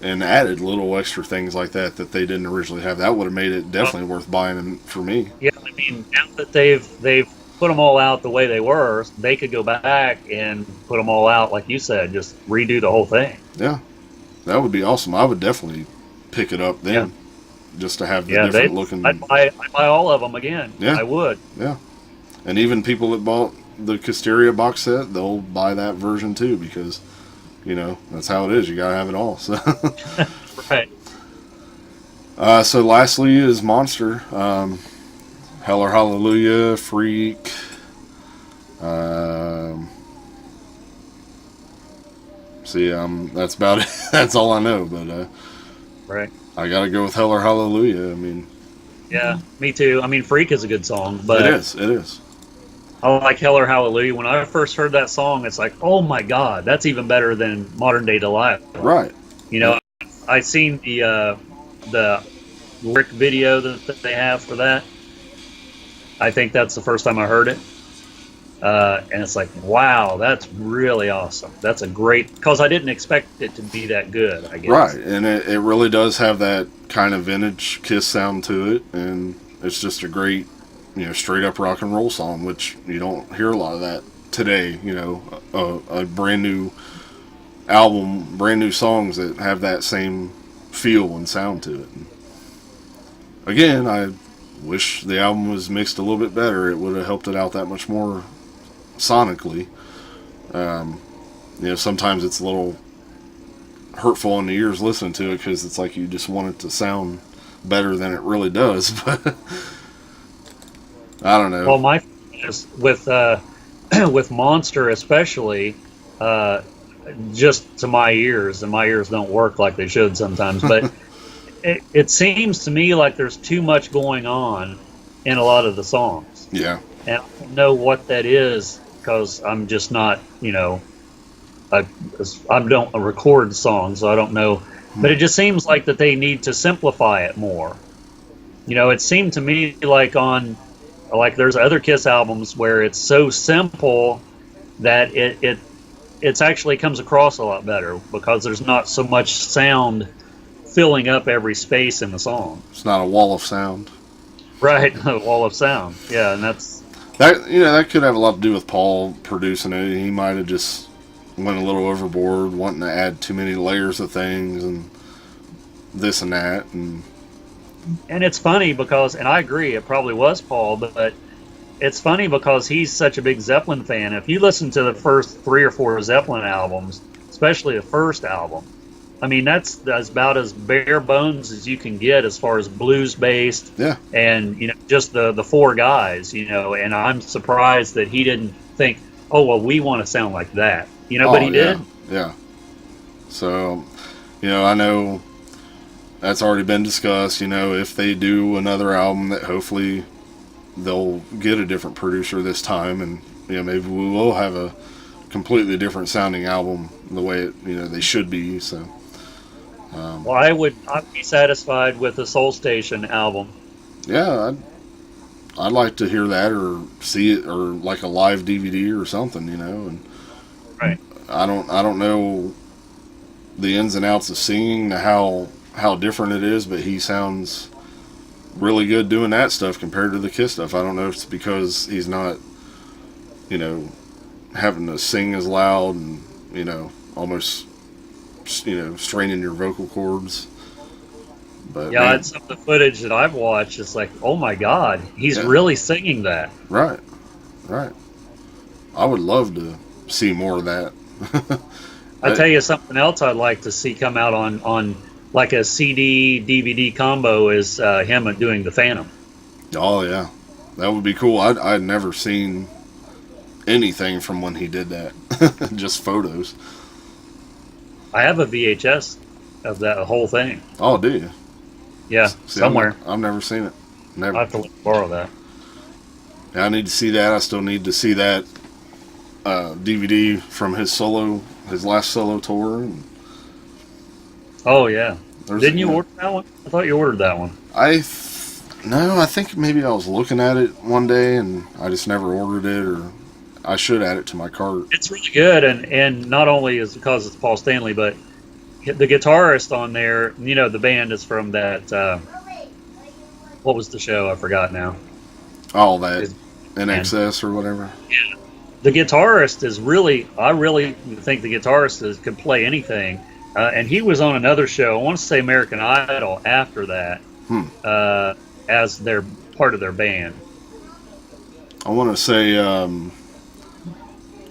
and added little extra things like that they didn't originally have. That would have made it definitely worth buying for me. Yeah, I mean, now that they've put them all out the way they were, they could go back and put them all out, like you said, just redo the whole thing. Yeah, that would be awesome. I would definitely pick it up then, just to have the different looking. I'd buy all of them again. Yeah, I would. Yeah, and even people that bought the Casteria box set, they'll buy that version too, because that's how it is. You gotta have it all. So Right. So lastly is Monster. Hell or Hallelujah, Freak. Um, See, that's about it. That's all I know. But Right. I got to go with Hell or Hallelujah. I mean, Yeah, me too. I mean, Freak is a good song, it but is. It is. I like Hell or Hallelujah. When I first heard that song, it's like, oh my God, that's even better than Modern Day Delilah. Right. You know, I seen the lyric video that they have for that. I think that's the first time I heard it. And it's like, wow, that's really awesome. That's a great, because I didn't expect it to be that good, I guess. Right. And it really does have that kind of vintage Kiss sound to it. And it's just a great, straight up rock and roll song, which you don't hear a lot of that today. A brand new album, brand new songs that have that same feel and sound to it. And again, I wish the album was mixed a little bit better. It would have helped it out that much more sonically. Sometimes it's a little hurtful on the ears listening to it because it's like you just want it to sound better than it really does. But I don't know. Well, my thing is with with Monster especially, just to my ears, and my ears don't work like they should sometimes, but it seems to me like there's too much going on in a lot of the songs. Yeah. And I don't know what that is because I'm just not, I don't record songs, so I don't know. But it just seems like that they need to simplify it more. It seemed to me like there's other Kiss albums where it's so simple that it's actually comes across a lot better because there's not so much sound filling up every space in the song. It's not a wall of sound. Right, a wall of sound. Yeah, and that's that could have a lot to do with Paul producing it. He might have just went a little overboard, wanting to add too many layers of things and this and that. And it's funny because, and I agree, it probably was Paul, but it's funny because he's such a big Zeppelin fan. If you listen to the first 3 or 4 Zeppelin albums, especially the first album, I mean, that's about as bare bones as you can get as far as blues based. Yeah. And, just the 4 guys, and I'm surprised that he didn't think, oh, well, we want to sound like that, but he did. Yeah. So, I know that's already been discussed, if they do another album that hopefully they'll get a different producer this time, and maybe we will have a completely different sounding album the way they should be. So well, I'd be satisfied with the Soul Station album. Yeah, I'd like to hear that or see it, or like a live DVD or something, and right. I don't know the ins and outs of singing, how different it is, but he sounds really good doing that stuff compared to the Kiss stuff. I don't know if it's because he's not, having to sing as loud and, almost, straining your vocal cords. But yeah, it's some of the footage that I've watched. It's like, oh my God, he's really singing that. Right. I would love to see more of that. I'll tell you something else I'd like to see come out on like a CD DVD combo is him doing the Phantom. Oh yeah, that would be cool. I'd never seen anything from when he did that, just photos. I have a VHS of that whole thing. Oh, do you? Yeah, somewhere. I've never seen it. Never. I have to borrow that. Yeah, I need to see that. I still need to see that DVD from his last solo tour. Oh yeah. Didn't you order that one? I thought you ordered that one. No, I think maybe I was looking at it one day and I just never ordered it, or I should add it to my cart. It's really good, and not only is because it's Paul Stanley, but the guitarist on there, the band is from that, what was the show? I forgot now. Oh, that NXS or whatever. Yeah. The guitarist is I really think the guitarist could play anything. And he was on another show, I want to say American Idol, after that, as their part of their band. I want to say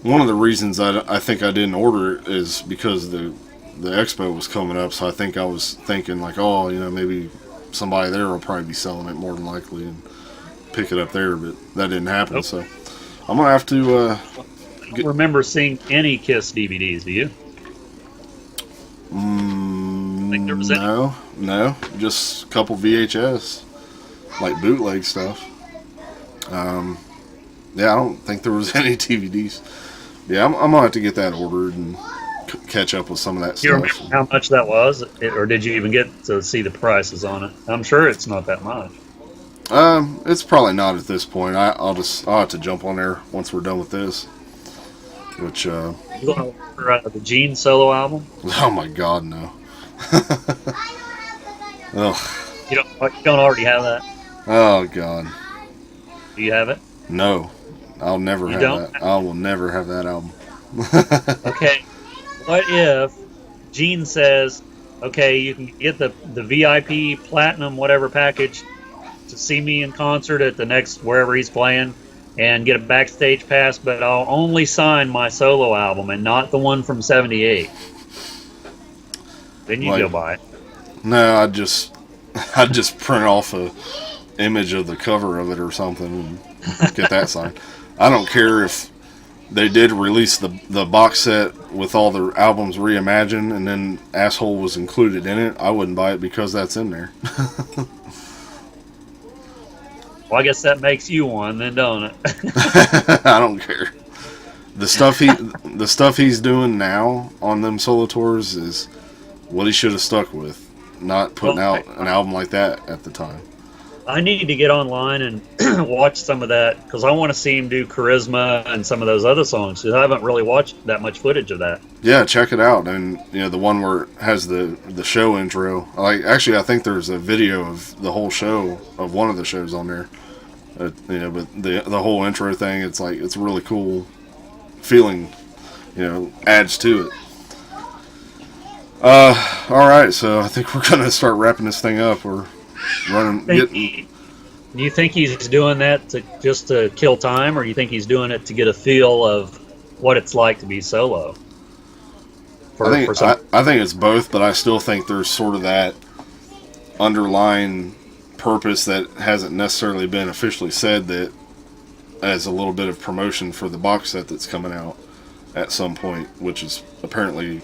one of the reasons I think I didn't order it is because the expo was coming up, so I think I was thinking like, oh, maybe somebody there will probably be selling it more than likely and pick it up there, but that didn't happen. Nope. So I'm gonna have to. I don't remember seeing any Kiss DVDs. Do you? Think there was any? No, just a couple VHS, like bootleg stuff. Yeah, I don't think there was any DVDs. Yeah, I'm gonna have to get that ordered and catch up with some of that Do you stuff. remember how much that was, or did you even get to see the prices on it? I'm sure it's not that much. It's probably not at this point. I'll have to jump on there once we're done with this. Which You going for the Gene solo album? oh my God, no. Ugh. You don't already have that? Oh God. Do you have it? No. I'll never You have don't? that. I will never have that album. Okay. What if Gene says, okay, you can get the VIP platinum whatever package to see me in concert at the next wherever he's playing and get a backstage pass, but I'll only sign my solo album and not the one from '78. Then you go buy it. No, I'd just print off a image of the cover of it or something and get that signed. I don't care if they did release the box set with all the albums reimagined and then Asshole was included in it. I wouldn't buy it because that's in there. Well, I guess that makes you one, then, don't it? I don't care. The stuff he's doing now on them solo tours is what he should have stuck with, not putting out an album like that at the time. I need to get online and watch some of that because I want to see him do Charisma and some of those other songs because I haven't really watched that much footage of that. Yeah, check it out. And the one where it has the show intro. Actually, I think there's a video of the whole show of one of the shows on there. But the whole intro thing, it's a really cool feeling. Adds to it. All right, so I think we're gonna start wrapping this thing up. We're running. Do you think he's doing that just to kill time, or do you think he's doing it to get a feel of what it's like to be solo? I think it's both, but I still think there's sort of that underlying purpose that hasn't necessarily been officially said, that as a little bit of promotion for the box set that's coming out at some point, which is apparently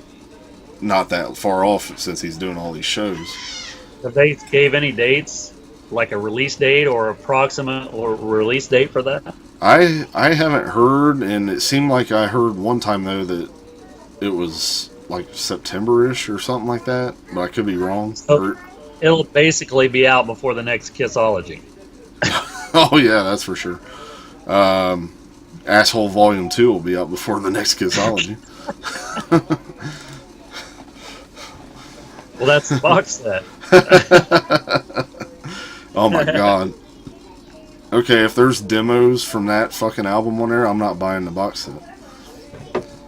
not that far off since he's doing all these shows. Have they gave any dates, like a release date or approximate or release date for that? I haven't heard, and it seemed like I heard one time though that it was like September-ish or something like that, but I could be wrong. So it'll basically be out before the next Kissology. Oh yeah, that's for sure. Asshole Volume 2 will be out before the next Kissology. Well, that's the box set. Oh my God. Okay, if there's demos from that fucking album on there, I'm not buying the box set.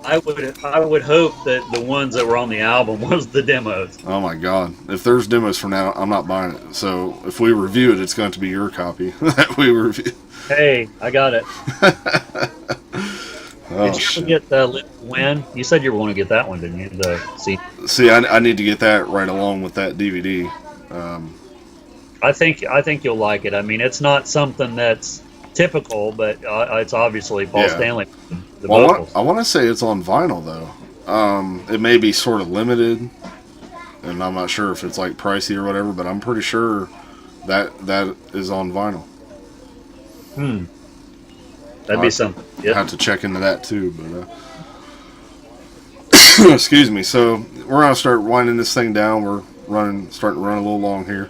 I would hope that the ones that were on the album was the demos. Oh my God. If there's demos from that, I'm not buying it. So if we review it, it's going to be your copy that we review. Hey, I got it. Oh, did you ever get Live to Win? You said you were going to get that one, didn't you? See, I need to get that right along with that DVD. I think you'll like it. I mean, it's not something that's typical, but it's obviously Paul Stanley. The vocals. I want to say it's on vinyl though. It may be sort of limited, and I'm not sure if it's like pricey or whatever, but I'm pretty sure that is on vinyl. That'd be something. Yep. Have to check into that too, but excuse me. So we're gonna start winding this thing down. We're starting to run a little long here.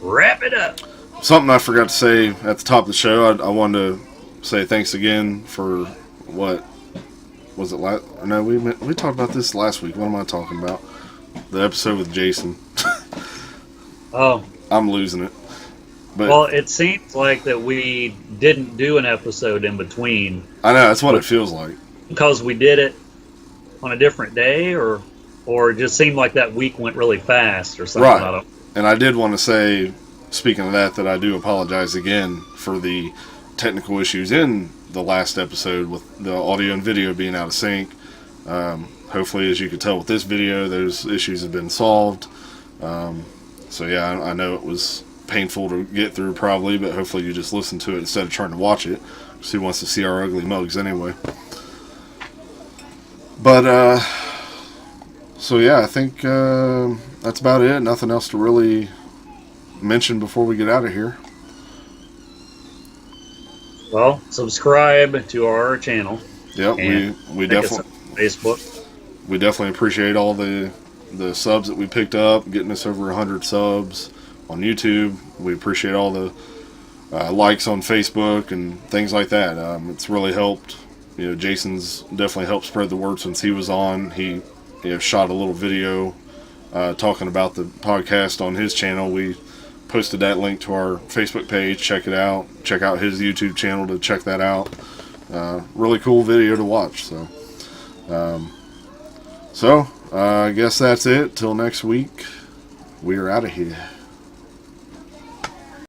Wrap it up. Something I forgot to say at the top of the show. I wanted to say thanks again for what was it? No, we talked about this last week. What am I talking about? The episode with Jason. Oh, I'm losing it. But, well, it seems like that we didn't do an episode in between. I know, that's what it feels like. Because we did it on a different day, or it just seemed like that week went really fast or something. Right. And I did want to say, speaking of that I do apologize again for the technical issues in the last episode with the audio and video being out of sync. Hopefully, as you can tell with this video, those issues have been solved. So yeah, I know it was painful to get through probably, but hopefully you just listen to it instead of trying to watch it. Because who wants to see our ugly mugs anyway? But so yeah, I think that's about it. Nothing else to really mention before we get out of here. Well, subscribe to our channel. Yep, we definitely Facebook. We definitely appreciate all the subs that we picked up, getting us over 100 subs on YouTube. We appreciate all the likes on Facebook and things like that. It's really helped. Jason's definitely helped spread the word since he was on. He shot a little video talking about the podcast on his channel. We posted that link to our Facebook page. Check it out. Check out his YouTube channel to check that out. Really cool video to watch. So I guess that's it. Till next week, we are out of here.